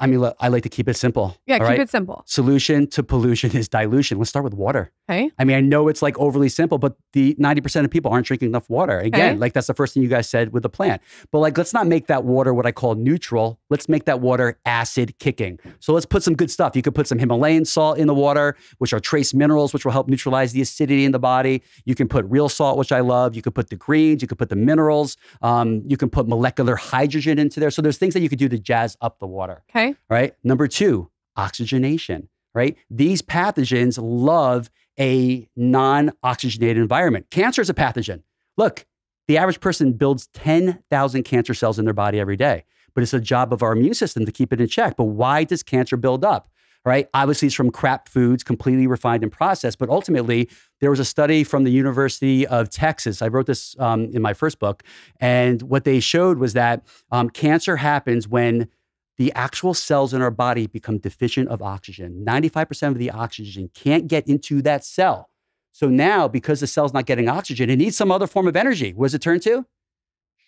I mean, look, I like to keep it simple. Yeah, keep right? it simple. Solution to pollution is dilution. Let's start with water. Okay. I mean, I know it's like overly simple, but the 90% of people aren't drinking enough water. Again, like that's the first thing you guys said with the plant. But like, let's not make that water what I call neutral. Let's make that water acid kicking. So let's put some good stuff. You could put some Himalayan salt in the water, which are trace minerals, which will help neutralize the acidity in the body. You can put real salt, which I love. You could put the greens. You could put the minerals. You can put molecular hydrogen into there. So there's things that you could do to jazz up the water. Okay. Right. Number 2, oxygenation. Right. These pathogens love a non-oxygenated environment. Cancer is a pathogen. Look, the average person builds 10,000 cancer cells in their body every day, but it's the job of our immune system to keep it in check. But why does cancer build up? Right? Obviously, it's from crap foods, completely refined and processed. But ultimately, there was a study from the University of Texas. I wrote this in my first book. And what they showed was that cancer happens when the actual cells in our body become deficient of oxygen. 95% of the oxygen can't get into that cell. So now, because the cell's not getting oxygen, it needs some other form of energy. What does it turn to?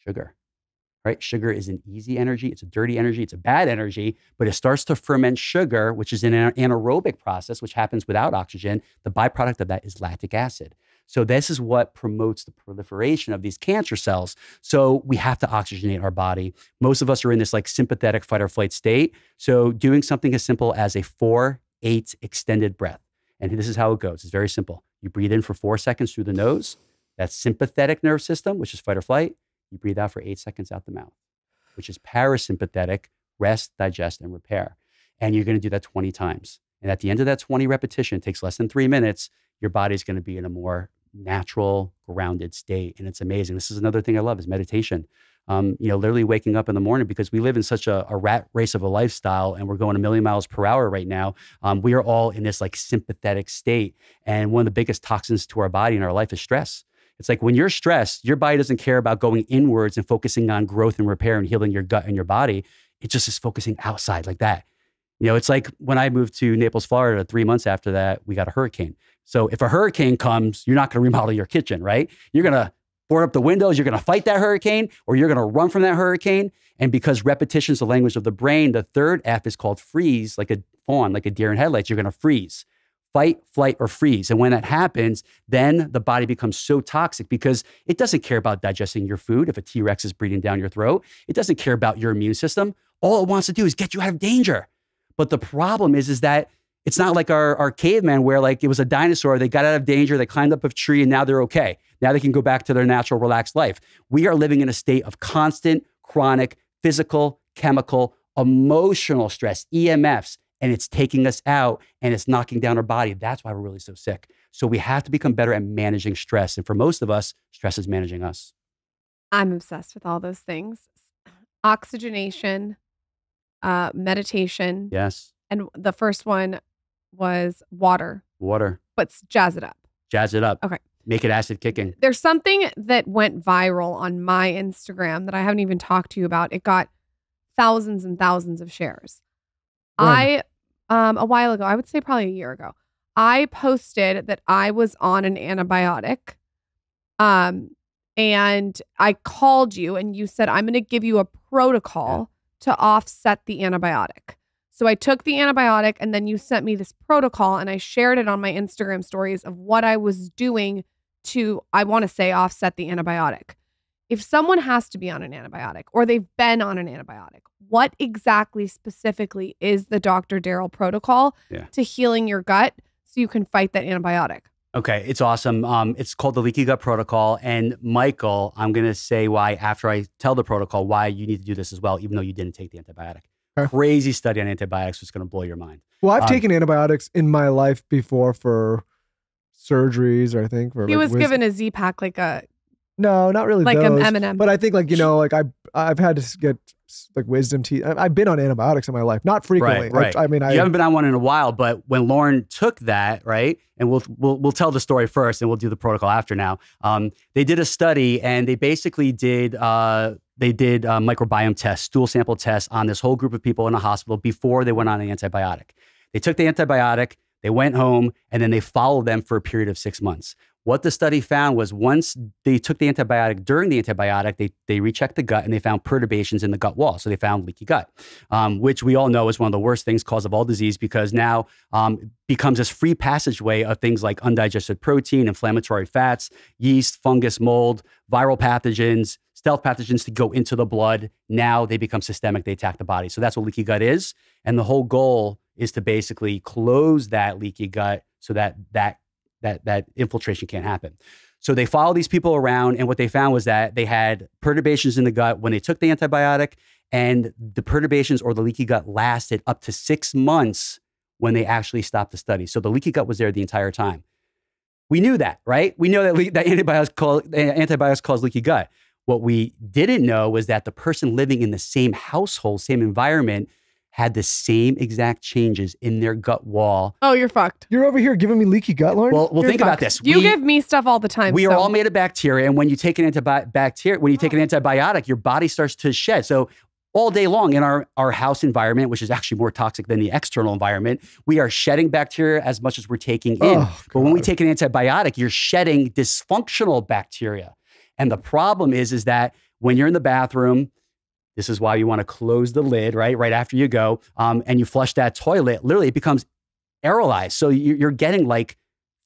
Sugar. Right? Sugar is an easy energy. It's a dirty energy. It's a bad energy, but it starts to ferment sugar, which is an anaerobic process, which happens without oxygen. The byproduct of that is lactic acid. So this is what promotes the proliferation of these cancer cells. So we have to oxygenate our body. Most of us are in this like sympathetic fight or flight state. So doing something as simple as a 4-8 extended breath. And this is how it goes. It's very simple. You breathe in for 4 seconds through the nose. That's sympathetic nerve system, which is fight or flight. You breathe out for 8 seconds out the mouth, which is parasympathetic, rest, digest, and repair. And you're going to do that 20 times. And at the end of that 20 repetition, it takes less than 3 minutes, your body's going to be in a more natural, grounded state. And it's amazing. This is another thing I love is meditation. Literally waking up in the morning because we live in such a rat race of a lifestyle and we're going a million miles per hour right now. We are all in this like sympathetic state. And one of the biggest toxins to our body and our life is stress. It's like when you're stressed, your body doesn't care about going inwards and focusing on growth and repair and healing your gut and your body. It just is focusing outside like that. It's like when I moved to Naples, Florida, 3 months after that, we got a hurricane. So if a hurricane comes, you're not going to remodel your kitchen, right? You're going to board up the windows. You're going to fight that hurricane or you're going to run from that hurricane. And because repetition is the language of the brain, the third F is called freeze, like a fawn, like a deer in headlights. You're going to freeze. Fight, flight, or freeze. And when that happens, then the body becomes so toxic because it doesn't care about digesting your food. If a T-Rex is breathing down your throat, it doesn't care about your immune system. All it wants to do is get you out of danger. But the problem is that it's not like our caveman where like it was a dinosaur. They got out of danger. They climbed up a tree and now they're okay. Now they can go back to their natural, relaxed life. We are living in a state of constant, chronic, physical, chemical, emotional stress, EMFs. And it's taking us out and it's knocking down our body. That's why we're really so sick. So we have to become better at managing stress. And for most of us, stress is managing us. I'm obsessed with all those things. Oxygenation, meditation. Yes. And the first one was water. Water. But jazz it up. Jazz it up. Okay. Make it acid kicking. There's something that went viral on my Instagram that I haven't even talked to you about. It got thousands and thousands of shares. When? A while ago, I would say probably a year ago, I posted that I was on an antibiotic. And I called you and you said, I'm going to give you a protocol to offset the antibiotic. So I took the antibiotic and then you sent me this protocol and I shared it on my Instagram stories of what I was doing to, I want to say, offset the antibiotic. If someone has to be on an antibiotic or they've been on an antibiotic, what exactly specifically is the Dr. Darryl protocol to healing your gut so you can fight that antibiotic? Okay, it's awesome. It's called the Leaky Gut Protocol. And Michael, I'm going to say why, after I tell the protocol, why you need to do this as well, even though you didn't take the antibiotic. Okay. Crazy study on antibiotics was going to blow your mind. Well, I've taken antibiotics in my life before for surgeries, or I think for he was given a Z-Pack like a... No, not really like those. an M&M. But I think like, like I've had to get like wisdom teeth. I've been on antibiotics in my life, not frequently. Right. I mean, you haven't been on one in a while, but when Lauren took that, right, and we'll tell the story first, and we'll do the protocol after. Now, they did a study, and they basically did microbiome tests, stool sample tests on this whole group of people in a hospital before they went on an antibiotic. They took the antibiotic, they went home, and then they followed them for a period of 6 months. What the study found was once they took the antibiotic, during the antibiotic, they rechecked the gut and they found perturbations in the gut wall. So they found leaky gut, which we all know is one of the worst things, cause of all disease, because now becomes this free passageway of things like undigested protein, inflammatory fats, yeast, fungus, mold, viral pathogens, stealth pathogens to go into the blood. Now they become systemic, they attack the body. So that's what leaky gut is. And the whole goal is to basically close that leaky gut so that infiltration can't happen. So they followed these people around, and what they found was that they had perturbations in the gut when they took the antibiotic, and the perturbations or the leaky gut lasted up to 6 months when they actually stopped the study. So the leaky gut was there the entire time. We knew that, right? We know that antibiotics cause leaky gut. What we didn't know was that the person living in the same household, same environment, had the same exact changes in their gut wall. Oh, you're fucked. You're over here giving me leaky gut, Lauren? Well, think about this. You give me stuff all the time. We are all made of bacteria, and when you take an antibiotic, your body starts to shed. So all day long in our house environment, which is actually more toxic than the external environment, we are shedding bacteria as much as we're taking in. But when we take an antibiotic, you're shedding dysfunctional bacteria. And the problem is that when you're in the bathroom, this is why you want to close the lid, right after you go, and you flush that toilet, literally it becomes aerolized. So you're getting like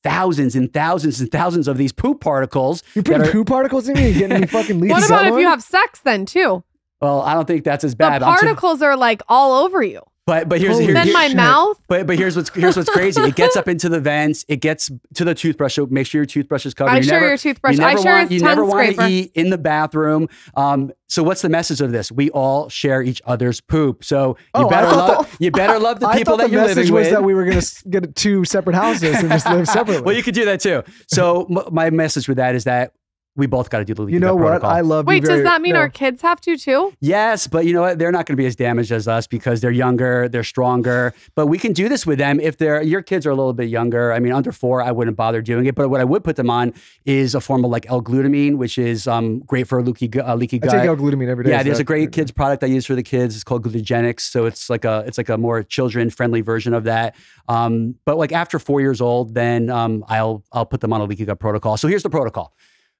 thousands and thousands and thousands of these poop particles. You're putting poop particles in me? You're getting me fucking leaky. What about if you have sex then too? Well, I don't think that's as bad. The particles are like all over you. But here's my mouth. But here's what's crazy. It gets up into the vents. It gets to the toothbrush. So make sure your toothbrush is covered. Your toothbrush. You never want to eat in the bathroom. So what's the message of this? We all share each other's poop. So you better love the people that you're living with. The message was that we were going to get 2 separate houses and just live separately. Well, you could do that too. So my message with that is that we both got to do the leaky gut protocol. You know what? I love. Wait, does that mean our kids have to too? Yes, but you know what? They're not going to be as damaged as us because they're younger, they're stronger. But we can do this with them if your kids are a little bit younger. I mean, under 4, I wouldn't bother doing it. But what I would put them on is a form of like L-glutamine, which is great for leaky gut. I take L-glutamine every day. Yeah, there's a great kids product I use for the kids. It's called Glutagenics. So it's like a more children-friendly version of that. But like after 4 years old, then I'll put them on a leaky gut protocol. So here's the protocol.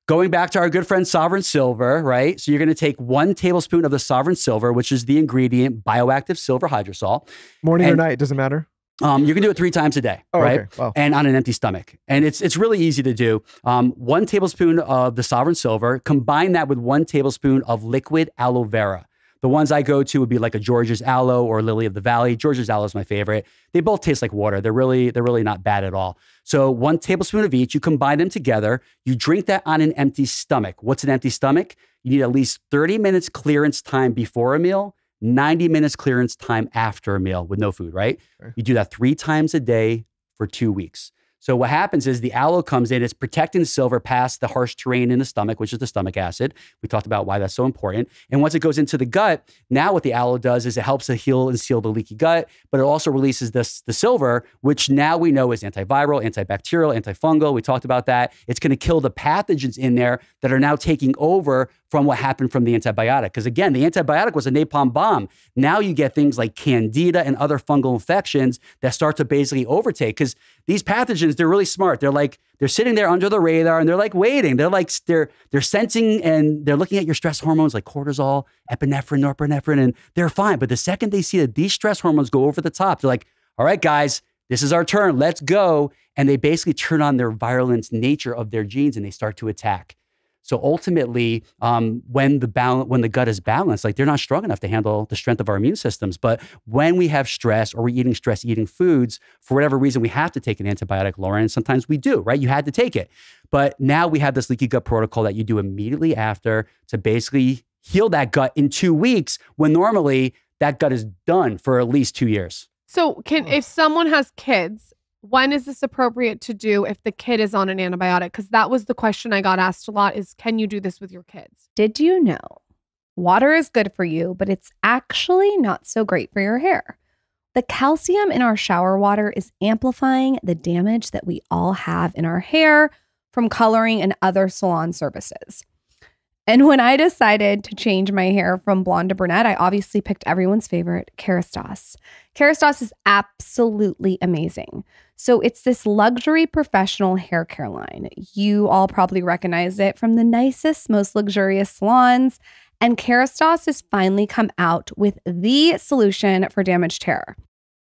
Going back to our good friend Sovereign Silver, right? So you're going to take 1 tablespoon of the Sovereign Silver, which is the ingredient bioactive silver hydrosol. Morning or night, doesn't matter. You can do it 3 times a day, right? Okay. Wow. And on an empty stomach. And it's really easy to do. 1 tablespoon of the Sovereign Silver, combine that with 1 tablespoon of liquid aloe vera. The ones I go to would be like a George's Aloe or Lily of the Valley. George's Aloe is my favorite. They both taste like water. They're really not bad at all. So 1 tablespoon of each, you combine them together. You drink that on an empty stomach. What's an empty stomach? You need at least 30 minutes clearance time before a meal, 90 minutes clearance time after a meal with no food, right? Okay. You do that 3 times a day for 2 weeks. So what happens is the aloe comes in, it's protecting the silver past the harsh terrain in the stomach, which is the stomach acid. We talked about why that's so important. And once it goes into the gut, now what the aloe does is it helps to heal and seal the leaky gut, but it also releases the silver, which now we know is antiviral, antibacterial, antifungal. We talked about that. It's going to kill the pathogens in there that are now taking over from what happened from the antibiotic. Because again, the antibiotic was a napalm bomb. Now you get things like candida and other fungal infections that start to basically overtake. Because these pathogens, they're really smart. They're sitting there under the radar and they're like waiting. They're sensing and they're looking at your stress hormones like cortisol, epinephrine, norepinephrine, and they're fine. But the second they see that these stress hormones go over the top, they're like, all right, guys, this is our turn. Let's go. And they basically turn on their virulence nature of their genes and they start to attack. So ultimately, when the gut is balanced, like they're not strong enough to handle the strength of our immune systems. But when we have stress or we're eating stress-eating foods, for whatever reason, we have to take an antibiotic, Lauren. And sometimes we do, right? You had to take it. But now we have this leaky gut protocol that you do immediately after to basically heal that gut in 2 weeks, when normally that gut is done for at least 2 years. So if someone has kids, when is this appropriate to do if the kid is on an antibiotic? Because that was the question I got asked a lot is, can you do this with your kids? Did you know Water is good for you, but it's actually not so great for your hair. The calcium in our shower water is amplifying the damage that we all have in our hair from coloring and other salon services. And when I decided to change my hair from blonde to brunette, I obviously picked everyone's favorite, Kerastase. Kerastase is absolutely amazing. So it's this luxury professional hair care line. You all probably recognize it from the nicest, most luxurious salons. And Kerastase has finally come out with the solution for damaged hair,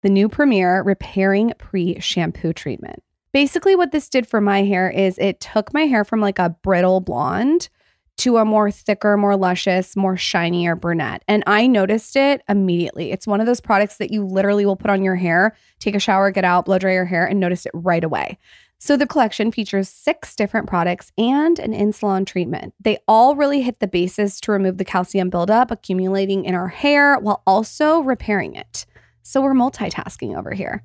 the new Premier Repairing Pre-Shampoo Treatment. Basically, what this did for my hair is it took my hair from like a brittle blonde to a more thicker, more luscious, more shinier brunette. And I noticed it immediately. It's one of those products that you literally will put on your hair, take a shower, get out, blow dry your hair, and notice it right away. So the collection features 6 different products and an in-salon treatment. They all really hit the bases to remove the calcium buildup accumulating in our hair while also repairing it. So we're multitasking over here.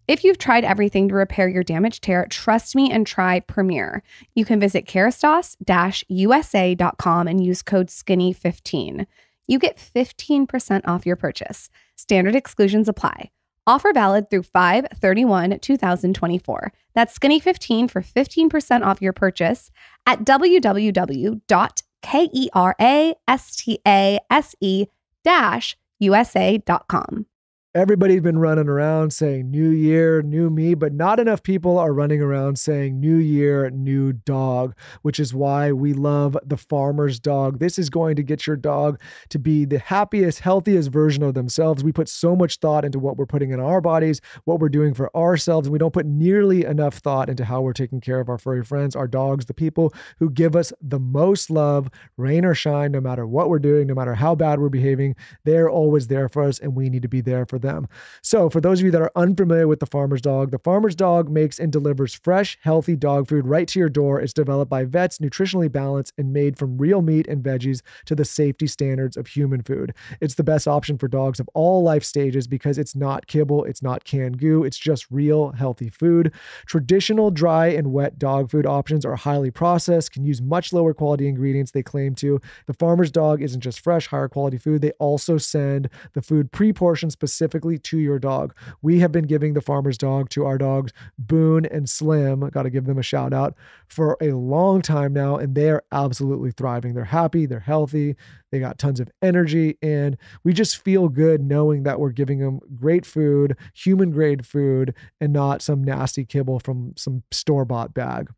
If you've tried everything to repair your damaged hair, trust me and try Premier. You can visit Kerastase-USA.com and use code SKINNY15. You get 15% off your purchase. Standard exclusions apply. Offer valid through 5/31/2024. That's Skinny15 for 15% off your purchase at www.kerastase-USA.com. Everybody's been running around saying new year, new me, but not enough people are running around saying new year, new dog, which is why we love the Farmer's Dog. This is going to get your dog to be the happiest, healthiest version of themselves. We put so much thought into what we're putting in our bodies, what we're doing for ourselves, and we don't put nearly enough thought into how we're taking care of our furry friends, our dogs, the people who give us the most love, rain or shine, no matter what we're doing, no matter how bad we're behaving. They're always there for us, and we need to be there for them. So for those of you that are unfamiliar with the Farmer's Dog makes and delivers fresh, healthy dog food right to your door. It's developed by vets, nutritionally balanced, and made from real meat and veggies to the safety standards of human food. It's the best option for dogs of all life stages because it's not kibble, it's not canned goo, it's just real, healthy food. Traditional dry and wet dog food options are highly processed, can use much lower quality ingredients they claim to. The Farmer's Dog isn't just fresh, higher quality food. They also send the food pre-portioned specifically to your dog. We have been giving the Farmer's Dog to our dogs, Boone and Slim. Got to give them a shout out for a long time now, and they are absolutely thriving. They're happy, they're healthy, they got tons of energy, and we just feel good knowing that we're giving them great food, human grade food, and not some nasty kibble from some store-bought bag.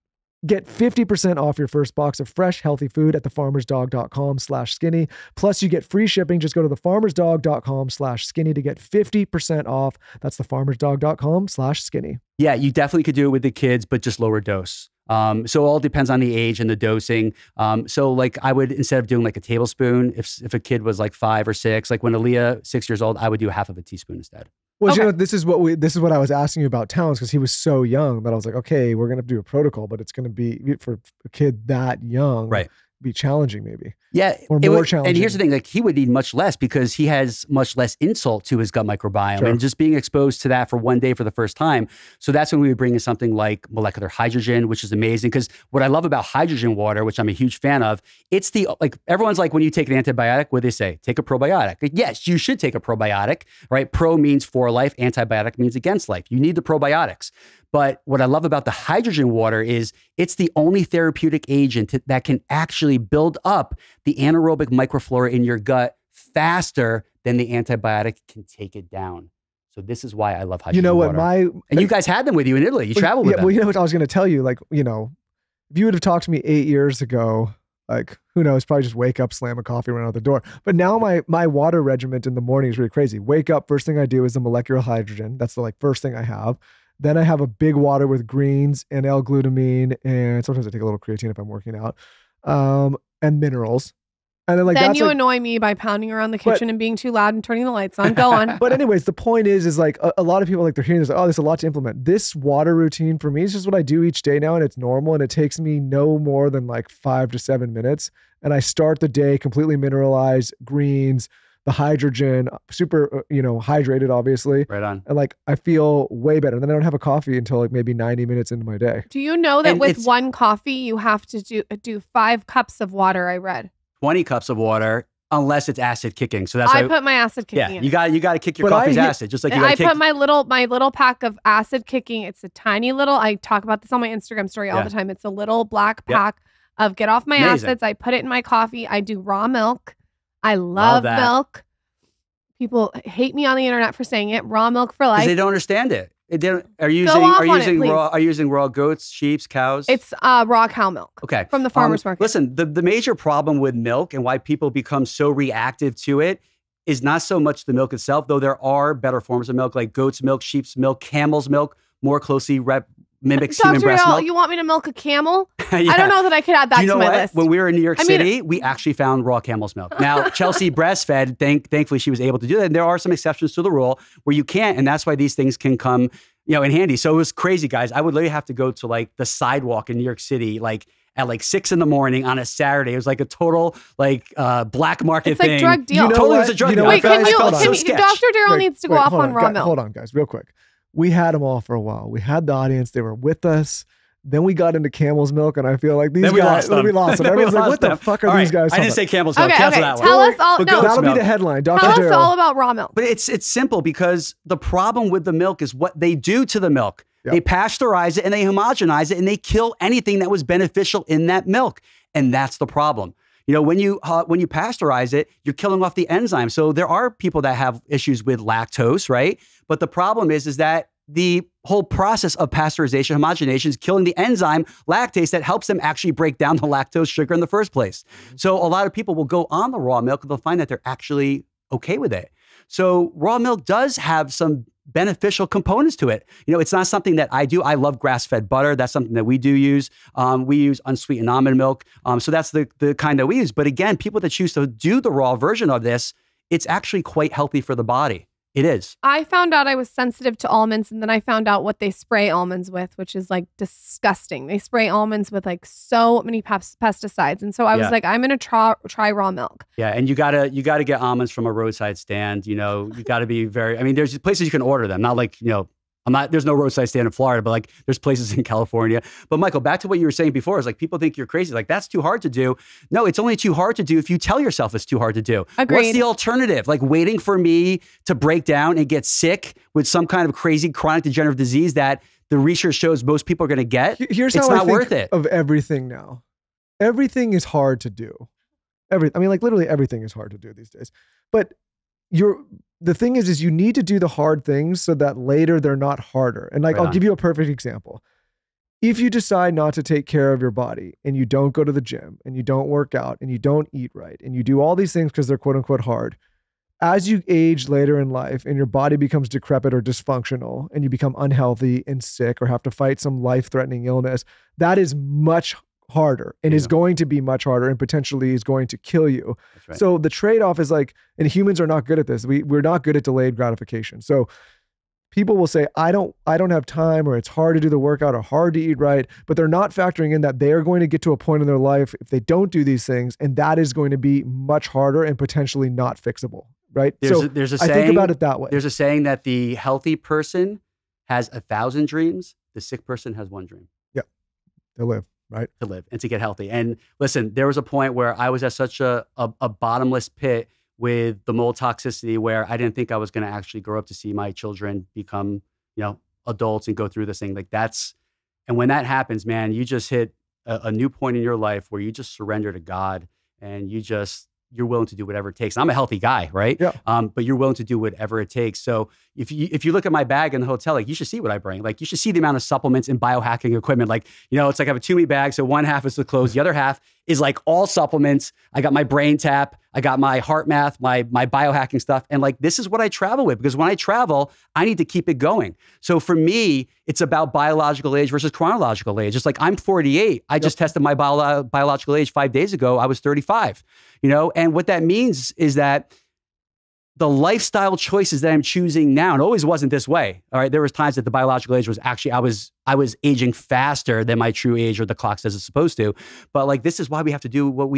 Get 50% off your first box of fresh, healthy food at thefarmersdog.com/skinny. Plus, you get free shipping. Just go to thefarmersdog.com/skinny to get 50% off. That's thefarmersdog.com/skinny. Yeah, you definitely could do it with the kids, but just lower dose. So it all depends on the age and the dosing. So like I would, instead of doing like a tablespoon, if a kid was like 5 or 6, like when Aaliyah, 6 years old, I would do half of a teaspoon instead. Well, Okay. you know, this is what I was asking you about Towns, because he was so young that I was like, okay, we're gonna have to do a protocol, but it's gonna be for a kid that young, Right. Be challenging maybe. Yeah, Or more challenging. And here's the thing, like he would need much less because he has much less insult to his gut microbiome Sure. and just being exposed to that for one day for the first time. So that's when we would bring in something like molecular hydrogen, which is amazing. Because what I love about hydrogen water, which I'm a huge fan of, it's the, like everyone's like, when you take an antibiotic, what do they say? Take a probiotic. Like, yes, you should take a probiotic, right? Pro means for life, antibiotic means against life. You need the probiotics. But what I love about the hydrogen water is it's the only therapeutic agent that can actually build up the anaerobic microflora in your gut faster than the antibiotic can take it down. So this is why I love hydrogen You know what, water. And you guys had them with you in Italy. You traveled with them. Well, you know what I was going to tell you? Like, you know, if you would have talked to me 8 years ago, like, who knows, probably just wake up, slam a coffee, run out the door. But now my water regimen in the morning is really crazy. Wake up, first thing I do is the molecular hydrogen. That's the first thing I have. Then I have a big water with greens and L-glutamine, and sometimes I take a little creatine if I'm working out, and minerals. And then Then you annoy me by pounding around the kitchen and being too loud and turning the lights on. Go on. But anyways, the point is like a lot of people, like, they're hearing this, like, oh, there's a lot to implement. This water routine for me is just what I do each day now, and it's normal, and it takes me no more than like 5 to 7 minutes. And I start the day completely mineralized, greens, the hydrogen, super, hydrated, obviously. Right on. And like, I feel way better. And then I don't have a coffee until like maybe 90 minutes into my day. Do you know that And with one coffee, you have to do 5 cups of water, I read. 20 cups of water. unless it's acid kicking. So that's I why, put my acid kicking in. you got to kick your But coffee's acid, just like you got I to kick. put my little pack of acid kicking. It's a tiny little. I talk about this on my Instagram story all the time. It's a little black pack of get off my acids. I put it in my coffee. I do raw milk. I love milk. People hate me on the internet for saying it. Raw milk for life. Because they don't understand it. Are you using raw goats, sheep, cows? It's raw cow milk. Okay. From the farmer's market. Listen, the major problem with milk and why people become so reactive to it is not so much the milk itself, though there are better forms of milk like goat's milk, sheep's milk, camel's milk, more closely mimics human breast milk. You want me to milk a camel? I don't know that I could add that to my list. When we were in New York City, we actually found raw camel's milk. Now, Chelsea breastfed. Thankfully, she was able to do that. And there are some exceptions to the rule where you can't, and that's why these things can come, in handy. So it was crazy, guys. I would literally have to go to like the sidewalk in New York City, like at like 6 a.m. on a Saturday. It was like a total black market thing. It's like drug deal. Totally was a drug deal. Wait, Dr. Daryl needs to go off on raw milk. Hold on, guys, real quick. We had them all for a while. We had the audience. They were with us. Then we got into camel's milk, and I feel like these guys, we lost them. Everyone's like, what the fuck are these guys? I didn't say camel's milk. Okay. That Tell us all. No, that'll be the headline. Dr. Tell Darryl. us all about raw milk. But it's simple because the problem with the milk is what they do to the milk. Yep. They pasteurize it and they homogenize it and they kill anything that was beneficial in that milk. And that's the problem. When you pasteurize it, you're killing off the enzyme. So there are people that have issues with lactose, right? But the problem is that the whole process of pasteurization, homogenation is killing the enzyme lactase that helps them actually break down the lactose sugar in the first place. So a lot of people will go on the raw milk and they'll find that they're actually okay with it. So raw milk does have some beneficial components to it. It's not something that I do. I love grass-fed butter. That's something that we do use. We use unsweetened almond milk. So that's the kind that we use. But again, people that choose to do the raw version of this, it's actually quite healthy for the body. It is. I found out I was sensitive to almonds, and then I found out what they spray almonds with, which is like disgusting. They spray almonds with like so many pesticides, and so I was like, I'm gonna try raw milk. Yeah, and you gotta get almonds from a roadside stand. You gotta be very. I mean, there's places you can order them, not like there's no roadside stand in Florida, but like there's places in California. But Michael, back to what you were saying before, is like people think you're crazy. Like that's too hard to do. No, it's only too hard to do if you tell yourself it's too hard to do. Agreed. What's the alternative? Like waiting for me to break down and get sick with some kind of crazy chronic degenerative disease that the research shows most people are going to get? Here's it's how not I think worth it. Of everything now. Everything is hard to do. Literally everything is hard to do these days. But the thing is you need to do the hard things so that later they're not harder. And I'll give you a perfect example. If you decide not to take care of your body and you don't go to the gym and you don't work out and you don't eat right and you do all these things because they're quote unquote hard, as you age later in life and your body becomes decrepit or dysfunctional and you become unhealthy and sick or have to fight some life-threatening illness, that is much harder and is going to be much harder and potentially is going to kill you. Right. So the trade-off is like, and humans are not good at this. We're not good at delayed gratification. So people will say, I don't have time, or it's hard to do the workout or hard to eat right, but they're not factoring in that they are going to get to a point in their life if they don't do these things, and that is going to be much harder and potentially not fixable. Right. There's a saying, I think about it that way. There's a saying that the healthy person has 1,000 dreams. The sick person has one dream. Yeah. To live. Right. To live and to get healthy. And listen, there was a point where I was at such a bottomless pit with the mold toxicity where I didn't think I was going to actually grow up to see my children become, adults and go through this thing. And when that happens, man, you just hit a new point in your life where you just surrender to God and you're willing to do whatever it takes. I'm a healthy guy, right? Yeah. But you're willing to do whatever it takes. So if you look at my bag in the hotel, like you should see what I bring. Like you should see the amount of supplements and biohacking equipment. Like, it's like I have a 2-week bag. So one half is the clothes. The other half is like all supplements. I got my brain tap. I got my heart math, my biohacking stuff. And like, this is what I travel with, because when I travel, I need to keep it going. So for me, it's about biological age versus chronological age. It's like, I'm 48. I just tested my biological age 5 days ago. I was 35, and what that means is that the lifestyle choices that I'm choosing now, and it always wasn't this way. All right. There was times that the biological age was actually, I was aging faster than my true age, or the clock says it's supposed to. But like, this is why we have to do what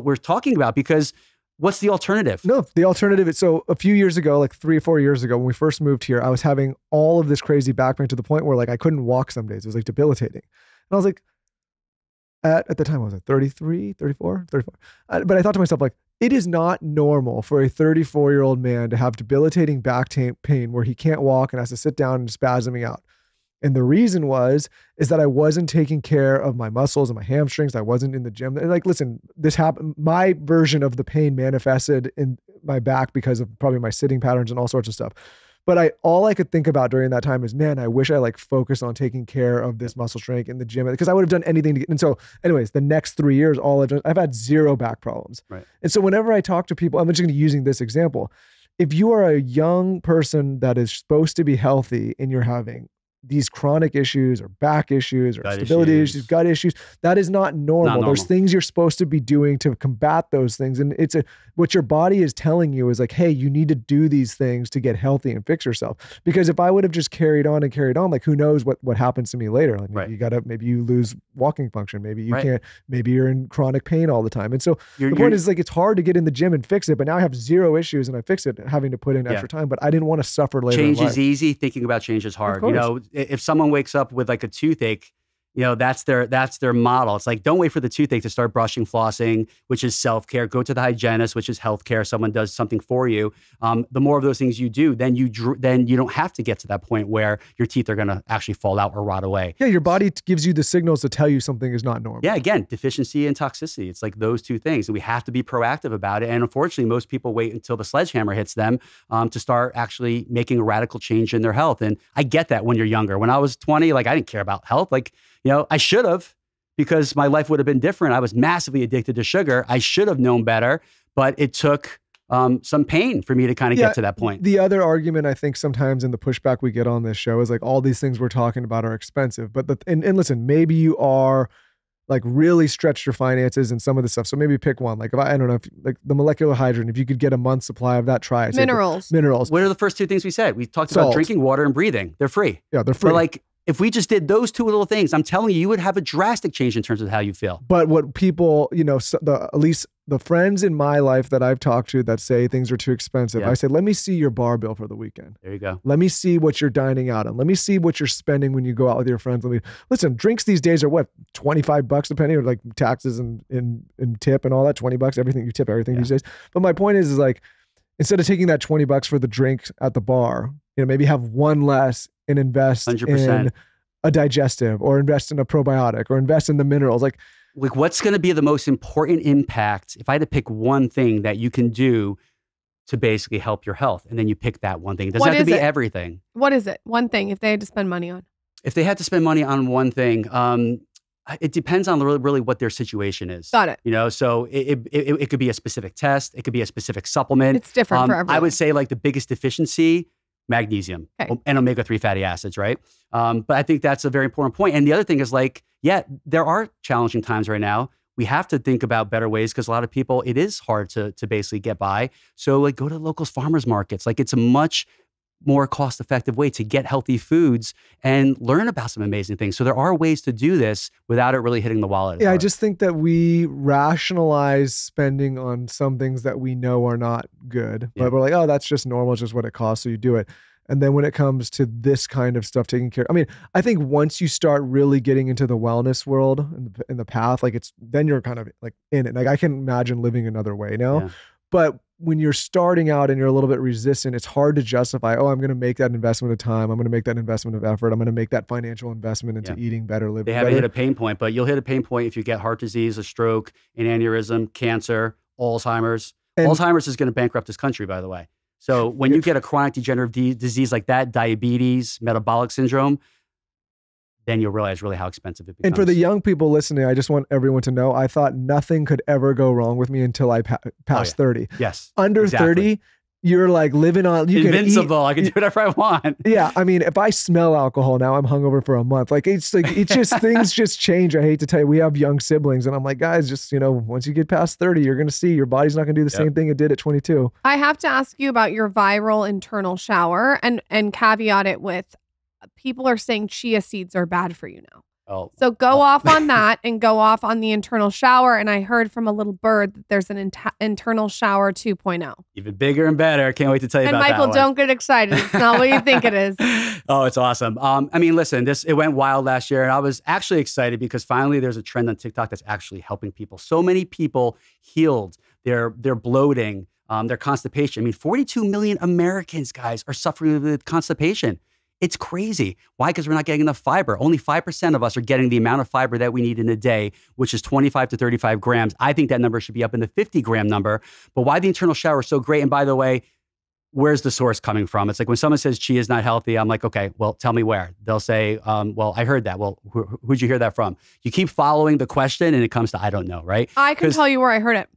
we're talking about, because what's the alternative? No, the alternative is, so a few years ago, like 3 or 4 years ago, when we first moved here, I was having all of this crazy back pain to the point where like I couldn't walk some days. It was like debilitating. And I was like, at the time I was like 34. But I thought to myself, like, It is not normal for a 34-year-old man to have debilitating back pain where he can't walk and has to sit down and spasming out. And the reason is that I wasn't taking care of my muscles and my hamstrings. I wasn't in the gym. And like, listen, this happened. My version of the pain manifested in my back because of probably my sitting patterns and all sorts of stuff. But all I could think about during that time is, man, I wish I like focused on taking care of this muscle strength in the gym, because I would have done anything to get. And so anyways, the next 3 years, I've had zero back problems. Right. And so whenever I talk to people, I'm just going to be using this example. If you are a young person that is supposed to be healthy and you're having these chronic issues or back issues or stability issues, gut issues, that is not normal. There's things you're supposed to be doing to combat those things. And what your body is telling you is like, hey, you need to do these things to get healthy and fix yourself. Because if I would have just carried on, like who knows what happens to me later? Like maybe you lose walking function. Maybe you can't, maybe you're in chronic pain all the time. And so the point is like, it's hard to get in the gym and fix it, but now I have zero issues and I fix it, having to put in extra time, but I didn't want to suffer later. Change is easy. Thinking about change is hard. You know, if someone wakes up with like a toothache, you know, that's their model. It's like, don't wait for the toothache to start brushing, flossing, which is self-care. Go to the hygienist, which is healthcare. Someone does something for you. The more of those things you do, then you don't have to get to that point where your teeth are going to actually fall out or rot away. Yeah, your body gives you the signals to tell you something is not normal. Yeah, again, deficiency and toxicity. It's like those two things. And we have to be proactive about it. And unfortunately, most people wait until the sledgehammer hits them to start actually making a radical change in their health. And I get that when you're younger. When I was 20, like I didn't care about health. Like, you know, I should have, because my life would have been different. I was massively addicted to sugar. I should have known better, but it took some pain for me to kind of get to that point. The other argument I think sometimes in the pushback we get on this show is like, all these things we're talking about are expensive. But and listen, maybe you are like really stretched your finances and some of the stuff. So maybe pick one. Like if I don't know, if like the molecular hydrogen, if you could get a month's supply of that, try it. Minerals. What are the first two things we said? We talked about drinking water and breathing. They're free. Yeah, they're free. But like, if we just did those two little things, I'm telling you, you would have a drastic change in terms of how you feel. But what people, you know, at least the friends in my life that I've talked to that say things are too expensive, I say, let me see your bar bill for the weekend. There you go. Let me see what you're dining out on. Let me see what you're spending when you go out with your friends. Listen, drinks these days are what, $25 depending on like taxes and tip and all that, $20, everything you tip, everything these days. But my point is like, instead of taking that $20 for the drink at the bar, you know, maybe have one less and invest 100%. In a digestive, or invest in a probiotic, or invest in the minerals. Like what's going to be the most important impact? If I had to pick one thing that you can do to basically help your health, and then you pick that one thing. It doesn't have to be everything. What is it? One thing, if they had to spend money on? If they had to spend money on one thing, it depends on really what their situation is. Got it. You know, so it could be a specific test. It could be a specific supplement. It's different for everyone. I would say like the biggest deficiency, magnesium and omega-3 fatty acids, right? But I think that's a very important point. And the other thing is like, yeah, there are challenging times right now. We have to think about better ways, because a lot of people, it is hard to basically get by. So like go to local farmers markets. Like it's a much more cost-effective way to get healthy foods and learn about some amazing things. So there are ways to do this without it really hitting the wallet. Yeah, I just think that we rationalize spending on some things that we know are not good. But we're like, oh, that's just normal. It's just what it costs. So you do it. And then when it comes to this kind of stuff, taking care, I mean, I think once you start really getting into the wellness world and the path, like then you're kind of like in it. Like I can imagine living another way now. Yeah. But when you're starting out and you're a little bit resistant, it's hard to justify, oh, I'm going to make that investment of time. I'm going to make that investment of effort. I'm going to make that financial investment into eating better, living better. They haven't hit a pain point, but you'll hit a pain point if you get heart disease, a stroke, an aneurysm, cancer, Alzheimer's. Alzheimer's is going to bankrupt this country, by the way. So when you get a chronic degenerative disease like that, diabetes, metabolic syndrome, then you'll realize really how expensive it becomes. And for the young people listening, I just want everyone to know, I thought nothing could ever go wrong with me until I passed 30. Yes. Under 30, you're like living on, you invincible. I can do whatever I want. Yeah. I mean, if I smell alcohol now, I'm hungover for a month. Like it's just, things just change. I hate to tell you, we have young siblings and I'm like, guys, just, you know, once you get past 30, you're going to see your body's not going to do the same thing it did at 22. I have to ask you about your viral internal shower and caveat it with, people are saying chia seeds are bad for you now. Oh. So go off on that and go off on the internal shower. And I heard from a little bird that there's an internal shower 2.0. Even bigger and better. Can't wait to tell you about that. And Michael, don't get excited. It's not what you think it is. Oh, it's awesome. I mean, listen, it went wild last year and I was actually excited because finally there's a trend on TikTok that's actually helping people. So many people healed their bloating, their constipation. I mean, 42 million Americans, guys, are suffering with constipation. It's crazy. Why? Because we're not getting enough fiber. Only 5% of us are getting the amount of fiber that we need in a day, which is 25 to 35 grams. I think that number should be up in the 50-gram number. But why the internal shower is so great? And by the way, where's the source coming from? It's like when someone says chia is not healthy, I'm like, okay, well, tell me where. They'll say, well, I heard that. Well, who'd you hear that from? You keep following the question and it comes to, I don't know, right? I can tell you where I heard it.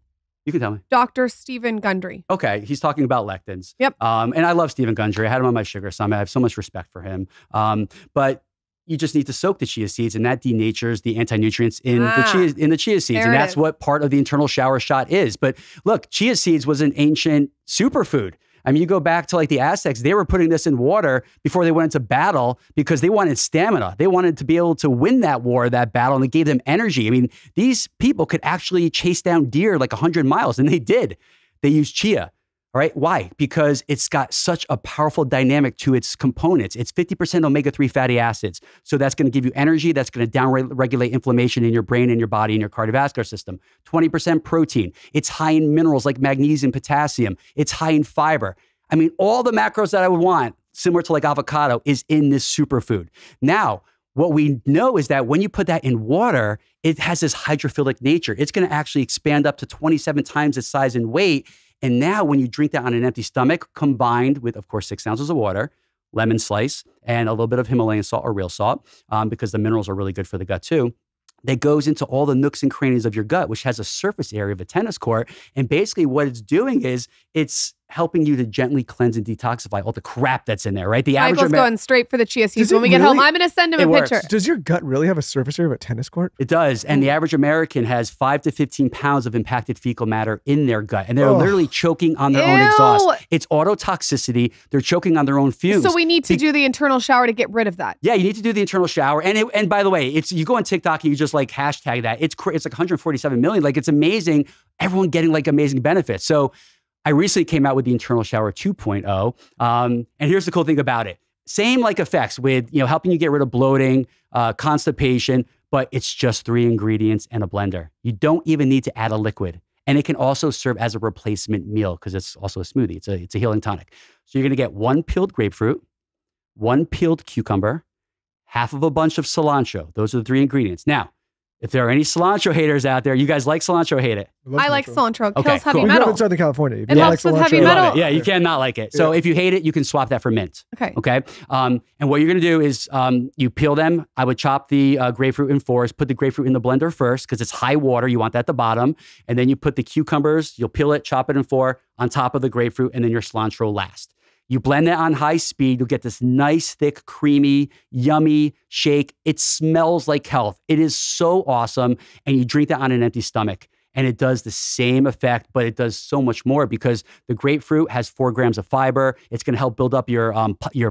You can tell me. Dr. Stephen Gundry. Okay, he's talking about lectins. Yep. And I love Stephen Gundry. I had him on my Sugar Summit. I have so much respect for him. But you just need to soak the chia seeds, and that denatures the anti-nutrients in the chia seeds. And that's what part of the internal shower shot is. But look, chia seeds was an ancient superfood. I mean, you go back to like the Aztecs, they were putting this in water before they went into battle because they wanted stamina. They wanted to be able to win that war, that battle, and it gave them energy. I mean, these people could actually chase down deer like 100 miles, and they did. They used chia. All right. Why? Because it's got such a powerful dynamic to its components. It's 50% omega-3 fatty acids. So that's going to give you energy. That's going to down-regulate inflammation in your brain and your body and your cardiovascular system. 20% protein. It's high in minerals like magnesium, potassium. It's high in fiber. I mean, all the macros that I would want, similar to like avocado, is in this superfood. Now, what we know is that when you put that in water, it has this hydrophilic nature. It's going to actually expand up to 27 times its size and weight. And now when you drink that on an empty stomach, combined with, of course, 6 ounces of water, lemon slice, and a little bit of Himalayan salt or real salt, because the minerals are really good for the gut too, that goes into all the nooks and crannies of your gut, which has a surface area of a tennis court. And basically what it's doing is it's helping you to gently cleanse and detoxify all the crap that's in there, right? The average Michael's going straight for the chia seeds. When we get home, I'm going to send him a picture. Does your gut really have a surface area of a tennis court? It does. And the average American has 5 to 15 pounds of impacted fecal matter in their gut. And they're literally choking on their own exhaust. It's autotoxicity. They're choking on their own fumes. So we need to do the internal shower to get rid of that. Yeah, you need to do the internal shower. And by the way, you go on TikTok and you just like hashtag that. It's like 147 million. Like, it's amazing. Everyone getting like amazing benefits. So I recently came out with the internal shower 2.0. And here's the cool thing about it. Same like effects with, helping you get rid of bloating, constipation, but it's just 3 ingredients and a blender. You don't even need to add a liquid. And it can also serve as a replacement meal because it's also a smoothie. It's a healing tonic. So you're going to get 1 peeled grapefruit, 1 peeled cucumber, half of a bunch of cilantro. Those are the 3 ingredients. Now, if there are any cilantro haters out there, you guys like cilantro, hate it? I like cilantro. It kills Okay, heavy cool. We grew up metal. in Southern California. If It you helps like with heavy cilantro- metal. Yeah, you cannot like it. So if you hate it, you can swap that for mint. Okay. Okay. And what you're going to do is you peel them. I would chop the grapefruit in 4s, put the grapefruit in the blender first because it's high water. You want that at the bottom. And then you put the cucumbers, you'll peel it, chop it in 4 on top of the grapefruit, and then your cilantro last. You blend that on high speed. You'll get this nice, thick, creamy, yummy shake. It smells like health. It is so awesome. And you drink that on an empty stomach. And it does the same effect, but it does so much more because the grapefruit has 4 grams of fiber. It's going to help build up your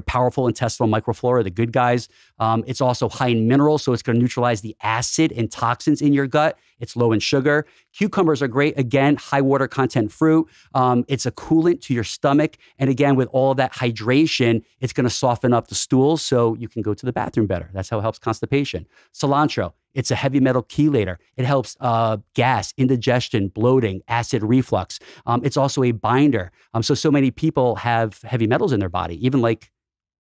powerful intestinal microflora, the good guys. It's also high in minerals, so it's going to neutralize the acid and toxins in your gut. It's low in sugar. Cucumbers are great. Again, high water content fruit. It's a coolant to your stomach. And again, with all of that hydration, it's going to soften up the stools so you can go to the bathroom better. That's how it helps constipation. Cilantro. It's a heavy metal chelator. It helps gas, indigestion, bloating, acid reflux. It's also a binder. So many people have heavy metals in their body, even like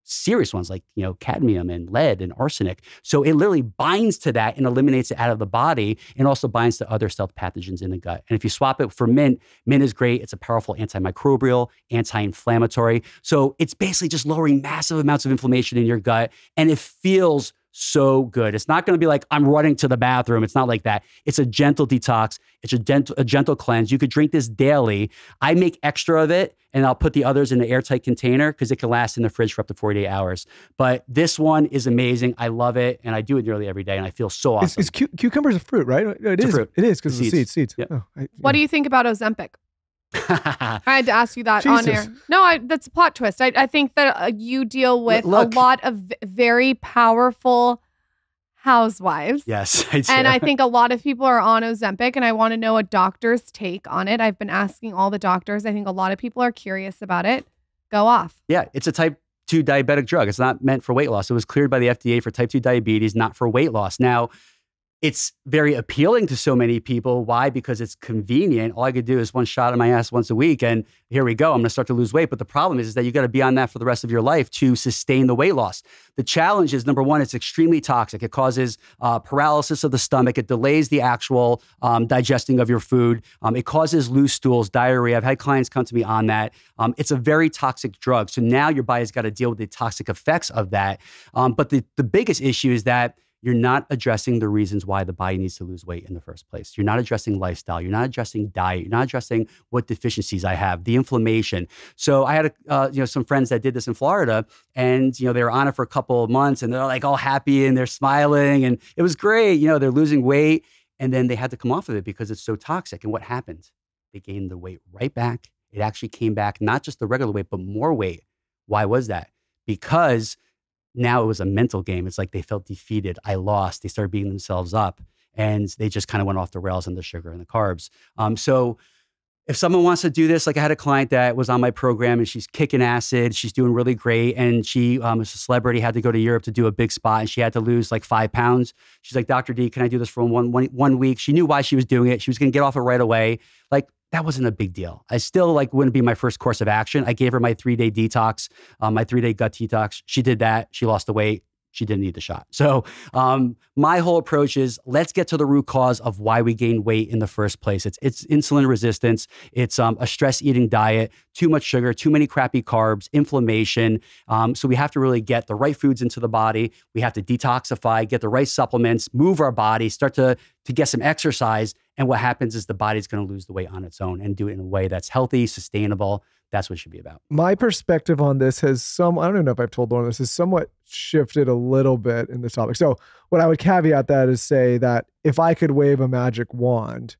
serious ones like, cadmium and lead and arsenic. So it literally binds to that and eliminates it out of the body and also binds to other stealth pathogens in the gut. And if you swap it for mint is great. It's a powerful antimicrobial, anti-inflammatory. So it's basically just lowering massive amounts of inflammation in your gut. And it feels so good. It's not going to be like, I'm running to the bathroom. It's not like that. It's a gentle detox. It's a gentle cleanse. You could drink this daily. I make extra of it and I'll put the others in an airtight container because it can last in the fridge for up to 48 hours. But this one is amazing. I love it. And I do it nearly every day and I feel so awesome. Is cucumbers a fruit, right? It's a fruit. It is because of the seeds. Yep. Oh, What do you think about Ozempic? I had to ask you that on air. No, that's a plot twist. I think that you deal with a lot of very powerful housewives. Yes, I do. And I think a lot of people are on Ozempic, and I want to know a doctor's take on it. I've been asking all the doctors. I think a lot of people are curious about it. Go off. Yeah, it's a type 2 diabetic drug. It's not meant for weight loss. It was cleared by the FDA for type 2 diabetes, not for weight loss. Now, it's very appealing to so many people. Why? Because it's convenient. All I could do is one shot in my ass once a week, and here we go. I'm going to start to lose weight. But the problem is that you got to be on that for the rest of your life to sustain the weight loss. The challenge is, number one, it's extremely toxic. It causes paralysis of the stomach. It delays the actual digesting of your food. It causes loose stools, diarrhea. I've had clients come to me on that. It's a very toxic drug. So now your body's got to deal with the toxic effects of that. But the biggest issue is that you're not addressing the reasons why the body needs to lose weight in the first place. You're not addressing lifestyle. You're not addressing diet. You're not addressing what deficiencies I have, the inflammation. So I had some friends that did this in Florida, and they were on it for a couple of months, and they're like all happy and they're smiling, and it was great. They're losing weight, and then they had to come off of it because it's so toxic. And what happened? They gained the weight right back. It actually came back, not just the regular weight, but more weight. Why was that? Because now it was a mental game. It's like they felt defeated. I lost. They started beating themselves up, and they just kind of went off the rails on the sugar and the carbs. So if someone wants to do this, like I had a client that was on my program, and she's kicking acid. She's doing really great. And she is a celebrity, had to go to Europe to do a big spot, and she had to lose like 5 pounds. She's like, Dr. D, can I do this for one week? She knew why she was doing it. She was going to get off it right away. Like, that wasn't a big deal. I still wouldn't be my first course of action. I gave her my 3-day detox, my 3-day gut detox. She did that. She lost the weight. She didn't need the shot. So my whole approach is, let's get to the root cause of why we gain weight in the first place. It's insulin resistance. It's a stress eating diet, too much sugar, too many crappy carbs, inflammation. So we have to really get the right foods into the body. We have to detoxify, get the right supplements, move our body, start to get some exercise. And what happens is the body's going to lose the weight on its own and do it in a way that's healthy, sustainable. That's what it should be about. My perspective on this has I don't even know if I've told Lauren this, has somewhat shifted a little bit in this topic. So what I would caveat that is say that if I could wave a magic wand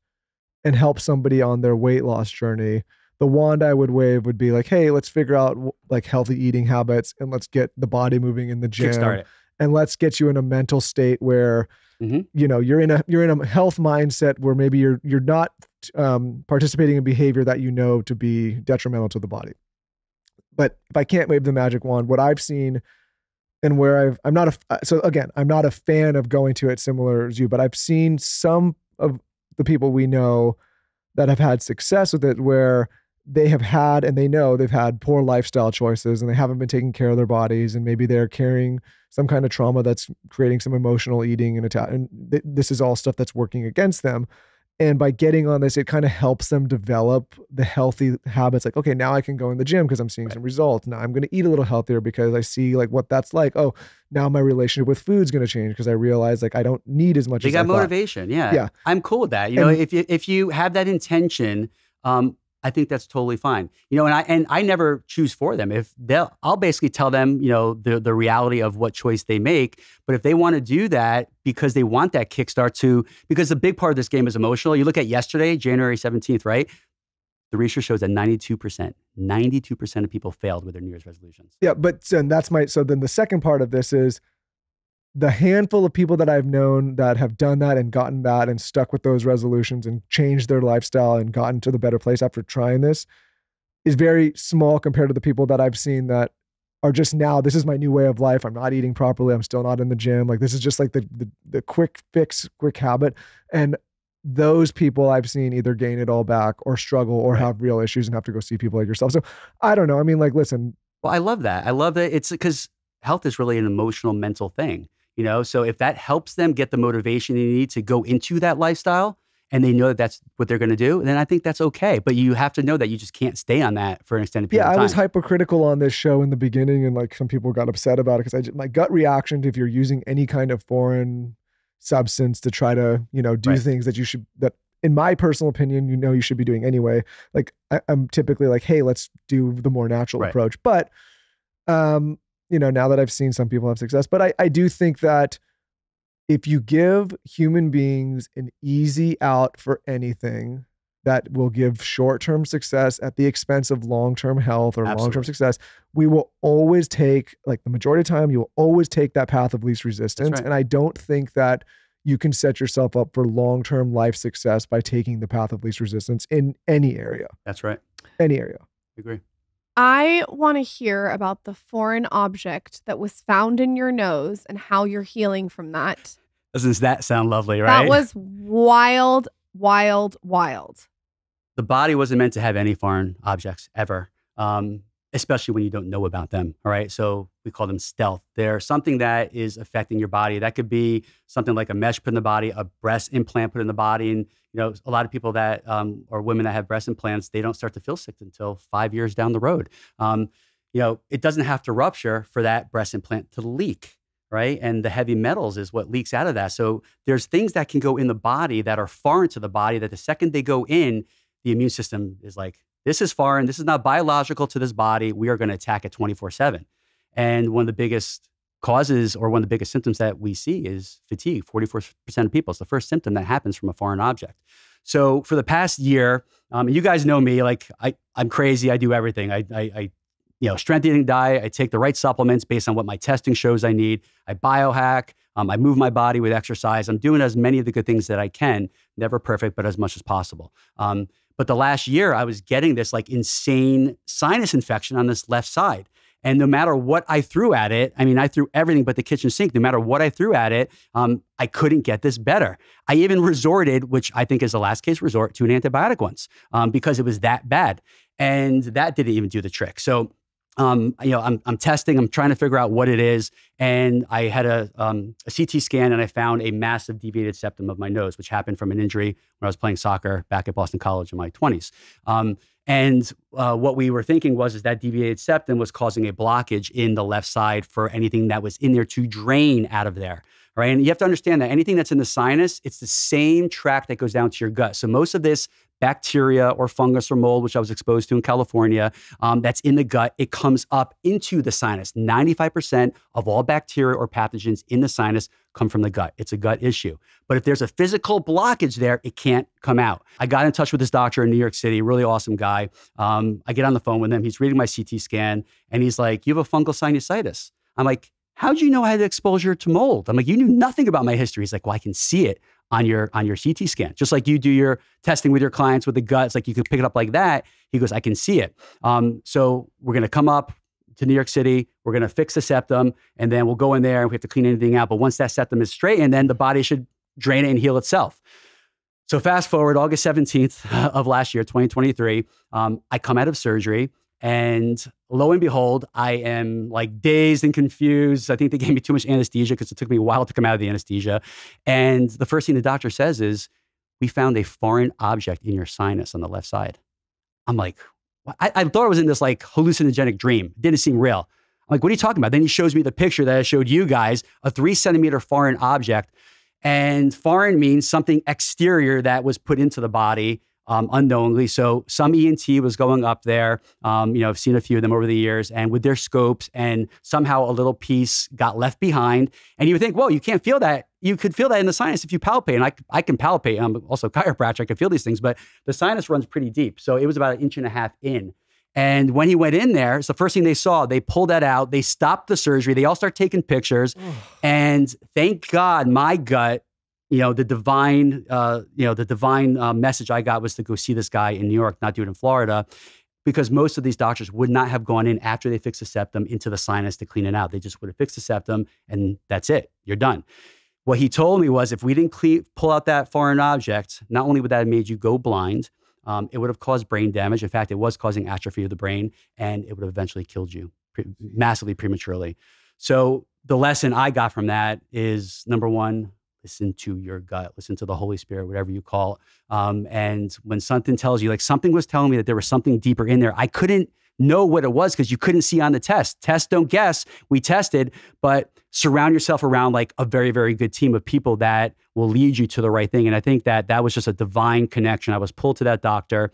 and help somebody on their weight loss journey, the wand I would wave would be like, hey, let's figure out like healthy eating habits, and let's get the body moving in the gym. Kickstart it. And let's get you in a mental state where you're in a health mindset where maybe you're not participating in behavior that to be detrimental to the body. But if I can't wave the magic wand, what I've seen and where I'm not a fan of going to it similar as you, but I've seen some of the people we know that have had success with it where they have had, and they know they've had poor lifestyle choices, and they haven't been taking care of their bodies, and maybe they're carrying some kind of trauma that's creating some emotional eating and attack. And this is all stuff that's working against them. And by getting on this, it kind of helps them develop the healthy habits. Like, okay, now I can go in the gym because I'm seeing some results. Now I'm going to eat a little healthier because I see like what that's like. Oh, now my relationship with food's going to change because I realize like I don't need as much. They got motivation. Yeah. I'm cool with that. If you have that intention, I think that's totally fine. And I never choose for them. I'll basically tell them, the reality of what choice they make. But if they want to do that because they want that kickstart because the big part of this game is emotional. You look at yesterday, January 17th, right? The research shows that 92% of people failed with their New Year's resolutions. Yeah, but then the second part of this is the handful of people that I've known that have done that and gotten that and stuck with those resolutions and changed their lifestyle and gotten to the better place after trying this is very small compared to the people that I've seen that are just now, this is my new way of life. I'm not eating properly. I'm still not in the gym. Like this is just like the quick fix, quick habit. And those people I've seen either gain it all back or struggle or have real issues and have to go see people like yourself. So I don't know. I mean, like, listen. Well, I love that. I love that. It's because health is really an emotional, mental thing. So if that helps them get the motivation they need to go into that lifestyle and they know that that's what they're going to do, then I think that's okay. But you have to know that you just can't stay on that for an extended period of time. Yeah, I was hypercritical on this show in the beginning, and like some people got upset about it because my gut reaction to if you're using any kind of foreign substance to try to, do things that in my personal opinion, you should be doing anyway. Like I'm typically like, hey, let's do the more natural approach. But, now that I've seen some people have success, but I do think that if you give human beings an easy out for anything that will give short-term success at the expense of long-term health or long-term success, we will always take, like the majority of the time, you will always take that path of least resistance. And I don't think that you can set yourself up for long-term life success by taking the path of least resistance in any area. That's right. Any area. I agree. I want to hear about the foreign object that was found in your nose and how you're healing from that. Doesn't that sound lovely, right? That was wild, wild, wild. The body wasn't meant to have any foreign objects ever, especially when you don't know about them. All right. So we call them stealth. They're something that is affecting your body. That could be something like a mesh put in the body, a breast implant put in the body. And, a lot of people that, or women that have breast implants, they don't start to feel sick until 5 years down the road. It doesn't have to rupture for that breast implant to leak. Right. And the heavy metals is what leaks out of that. So there's things that can go in the body that are foreign to the body that the second they go in, the immune system is like, this is foreign. This is not biological to this body. We are going to attack it 24/7. And one of the biggest causes or one of the biggest symptoms that we see is fatigue. 44% of people. It's the first symptom that happens from a foreign object. So for the past year, you guys know me, like I'm crazy. I do everything. I strength eating diet. I take the right supplements based on what my testing shows I need. I biohack. I move my body with exercise. I'm doing as many of the good things that I can. Never perfect, but as much as possible. But the last year, I was getting this like insane sinus infection on this left side. And no matter what I threw at it, I threw everything but the kitchen sink. No matter what I threw at it, I couldn't get this better. I even resorted, which I think is the last case resort, to an antibiotic once because it was that bad. And that didn't even do the trick. So I'm testing, I'm trying to figure out what it is. And I had a CT scan and I found a massive deviated septum of my nose, which happened from an injury when I was playing soccer back at Boston College in my 20s. What we were thinking was that deviated septum was causing a blockage in the left side for anything that was in there to drain out of there. Right. And you have to understand that anything that's in the sinus, it's the same track that goes down to your gut. So most of this bacteria or fungus or mold, which I was exposed to in California, that's in the gut, it comes up into the sinus. 95% of all bacteria or pathogens in the sinus come from the gut. It's a gut issue. But if there's a physical blockage there, it can't come out. I got in touch with this doctor in New York City, really awesome guy. I get on the phone with him. He's reading my CT scan and he's like, "You have a fungal sinusitis." I'm like, "How'd you know I had exposure to mold?" I'm like, "You knew nothing about my history." He's like, "Well, I can see it on your CT scan. Just like you do your testing with your clients with the guts, like you could pick it up like that." He goes, "I can see it." So we're going to come up to New York City. We're going to fix the septum and then we'll go in there and we have to clean anything out. But once that septum is straightened, then the body should drain it and heal itself. So fast forward August 17th of last year, 2023, I come out of surgery. And lo and behold, I am like dazed and confused. I think they gave me too much anesthesia because it took me a while to come out of the anesthesia. And the first thing the doctor says is, "We found a foreign object in your sinus on the left side." I'm like, what? I thought I was in this like hallucinogenic dream. It didn't seem real. I'm like, "What are you talking about?" Then he shows me the picture that I showed you guys, a 3-centimeter foreign object. And foreign means something exterior that was put into the body unknowingly. So some ENT was going up there. I've seen a few of them over the years and with their scopes, and somehow a little piece got left behind. And you would think, well, you can't feel that. You could feel that in the sinus if you palpate. And I can palpate. I'm also a chiropractor. I can feel these things, but the sinus runs pretty deep. So it was about 1.5 inches in. And when he went in there, it's the first thing they saw. They pulled that out. They stopped the surgery. They all start taking pictures. And thank God my gut, the divine message I got was to go see this guy in New York, not do it in Florida, because most of these doctors would not have gone in after they fixed the septum into the sinus to clean it out. They just would have fixed the septum and that's it. You're done. What he told me was if we didn't pull out that foreign object, not only would that have made you go blind, it would have caused brain damage. In fact, it was causing atrophy of the brain and it would have eventually killed you massively prematurely. So the lesson I got from that is, number one, listen to your gut, listen to the Holy Spirit, whatever you call it. And when something tells you, like something was telling me that there was something deeper in there, I couldn't know what it was because you couldn't see on the test. Test, don't guess. We tested, but surround yourself around like a very, very good team of people that will lead you to the right thing. And I think that was just a divine connection. I was pulled to that doctor.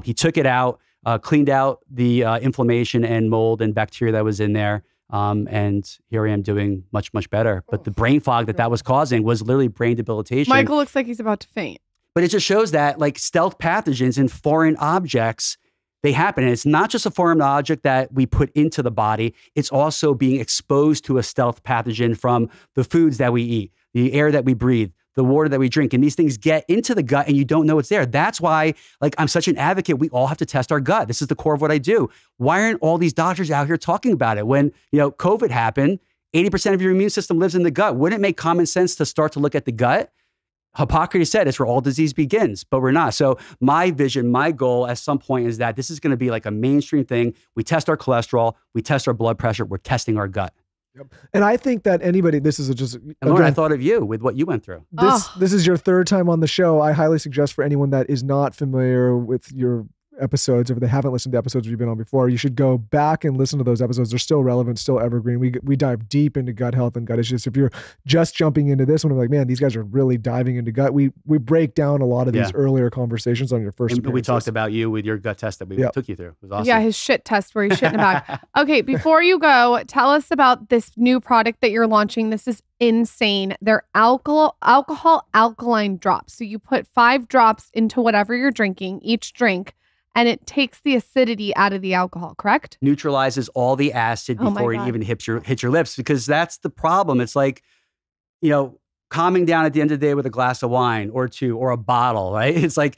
He took it out, cleaned out the inflammation and mold and bacteria that was in there. And here I am doing much, much better. But the brain fog that was causing was literally brain debilitation. Michael looks like he's about to faint. But it just shows that like stealth pathogens and foreign objects, they happen. And it's not just a foreign object that we put into the body. It's also being exposed to a stealth pathogen from the foods that we eat, the air that we breathe, the water that we drink. And these things get into the gut and you don't know it's there. That's why like I'm such an advocate. We all have to test our gut. This is the core of what I do. Why aren't all these doctors out here talking about it? When, COVID happened, 80% of your immune system lives in the gut. Wouldn't it make common sense to start to look at the gut? Hippocrates said it's where all disease begins, but we're not. So my vision, my goal at some point is that this is going to be like a mainstream thing. We test our cholesterol, we test our blood pressure, we're testing our gut. Yep. And I think that anybody, this is just, and Lauren, I thought of you with what you went through. This is your third time on the show. I highly suggest for anyone that is not familiar with your episodes, if they haven't listened to episodes we've been on before, you should go back and listen to those episodes. They're still relevant, still evergreen. We dive deep into gut health and gut issues. If you're just jumping into this one, I'm like, man, these guys are really diving into gut. We break down a lot of these earlier conversations on your first appearances. We talked about you with your gut test that we took you through. It was awesome. Yeah, his shit test where he's shitting about. Okay, before you go, tell us about this new product that you're launching. This is insane. They're alcohol alkaline drops. So you put 5 drops into whatever you're drinking, each drink, and it takes the acidity out of the alcohol, correct? Neutralizes all the acid before it even hits your lips, because that's the problem. It's like, calming down at the end of the day with a glass of wine or 2 or a bottle, right? It's like,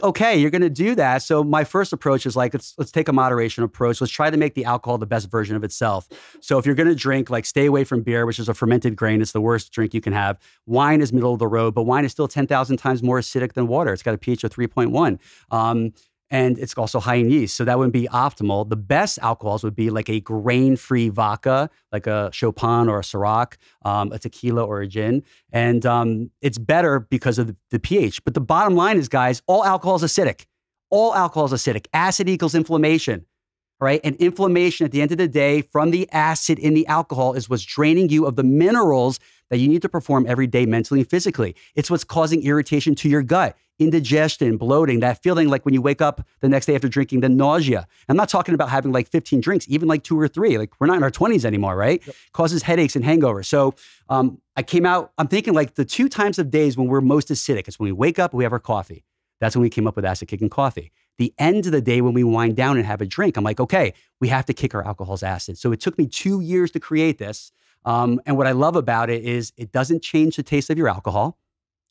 okay, you're going to do that. So my first approach is like, let's take a moderation approach. Let's try to make the alcohol the best version of itself. So if you're going to drink, like stay away from beer, which is a fermented grain. It's the worst drink you can have. Wine is middle of the road, but wine is still 10,000 times more acidic than water. It's got a pH of 3.1. And it's also high in yeast. So that wouldn't be optimal. The best alcohols would be like a grain-free vodka, like a Chopin or a Ciroc, a tequila or a gin. And it's better because of the pH. But the bottom line is, guys, all alcohol is acidic. All alcohol is acidic. Acid equals inflammation, right? And inflammation at the end of the day from the acid in the alcohol is what's draining you of the minerals that you need to perform every day mentally and physically. It's what's causing irritation to your gut. Indigestion, bloating, that feeling like when you wake up the next day after drinking, the nausea. I'm not talking about having like 15 drinks, even like 2 or 3. Like we're not in our 20s anymore, right? Yep. Causes headaches and hangovers. So I came out, I'm thinking like the 2 times of days when we're most acidic is when we wake up and we have our coffee. That's when we came up with acid kicking coffee. The end of the day when we wind down and have a drink, I'm like, okay, we have to kick our alcohol's acid. So it took me 2 years to create this. And what I love about it is it doesn't change the taste of your alcohol,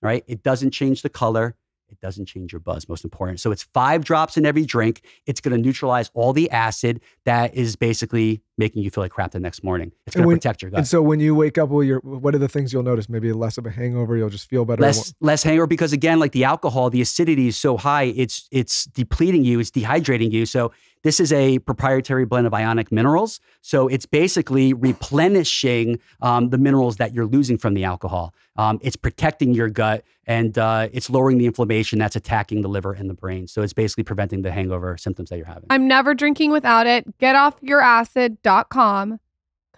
right? It doesn't change the color. It doesn't change your buzz, most important. So it's 5 drops in every drink. It's going to neutralize all the acid that is basically making you feel like crap the next morning. It's going to protect your gut. And so when you wake up, what are the things you'll notice? Maybe less of a hangover. You'll just feel better. Less hangover because, again, like the alcohol, the acidity is so high, it's depleting you, it's dehydrating you. So this is a proprietary blend of ionic minerals. So it's basically replenishing the minerals that you're losing from the alcohol. It's protecting your gut, and it's lowering the inflammation that's attacking the liver and the brain. So it's basically preventing the hangover symptoms that you're having. I'm never drinking without it. Getoffyouracid.com,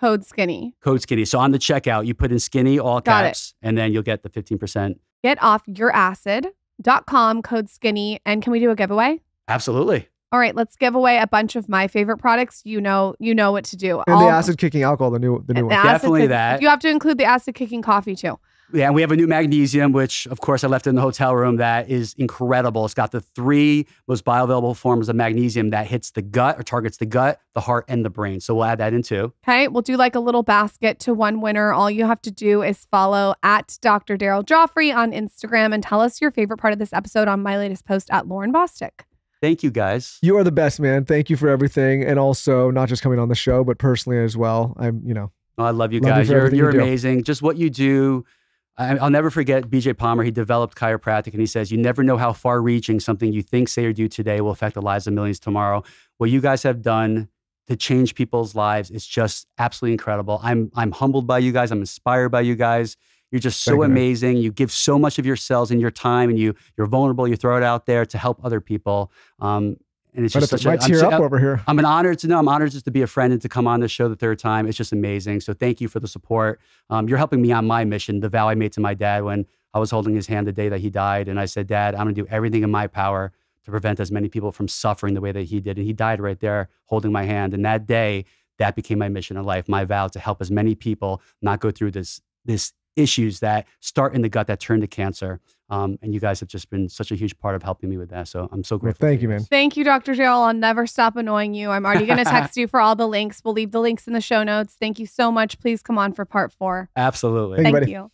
code skinny. Code skinny. So on the checkout, you put in skinny, all caps, and then you'll get the 15%. Getoffyouracid.com, code skinny. And can we do a giveaway? Absolutely. All right, let's give away a bunch of my favorite products. You know what to do. And the acid kicking alcohol, the new one. Definitely that. You have to include the acid kicking coffee too. Yeah, and we have a new magnesium, which of course I left in the hotel room. That is incredible. It's got the 3 most bioavailable forms of magnesium that hits the gut or targets the gut, the heart, and the brain. So we'll add that in too. Okay, we'll do like a little basket to one winner. All you have to do is follow at Dr. Daryl Gioffre on Instagram and tell us your favorite part of this episode on my latest post at Lauren Bostic. Thank you, guys. You are the best, man. Thank you for everything. And also not just coming on the show, but personally as well. I love you guys. You're amazing. Just what you do. I'll never forget BJ Palmer. He developed chiropractic, and he says, you never know how far reaching something you think, say, or do today will affect the lives of millions tomorrow. What you guys have done to change people's lives is just absolutely incredible. I'm humbled by you guys. I'm inspired by you guys. You're just so amazing. You give so much of yourselves and your time, and you're vulnerable. You throw it out there to help other people. And it's just such over here. I'm honored just to be a friend and to come on the show the 3rd time. It's just amazing. So thank you for the support. You're helping me on my mission, the vow I made to my dad when I was holding his hand the day that he died. And I said, Dad, I'm going to do everything in my power to prevent as many people from suffering the way that he did. And he died right there holding my hand. And that day, that became my mission in life, my vow to help as many people not go through this issues that start in the gut that turn to cancer. And you guys have just been such a huge part of helping me with that. So I'm so grateful. Well, thank you, man. Thank you, Dr. Daryl. I'll never stop annoying you. I'm already going to text you for all the links. We'll leave the links in the show notes. Thank you so much. Please come on for part 4. Absolutely. Thank you.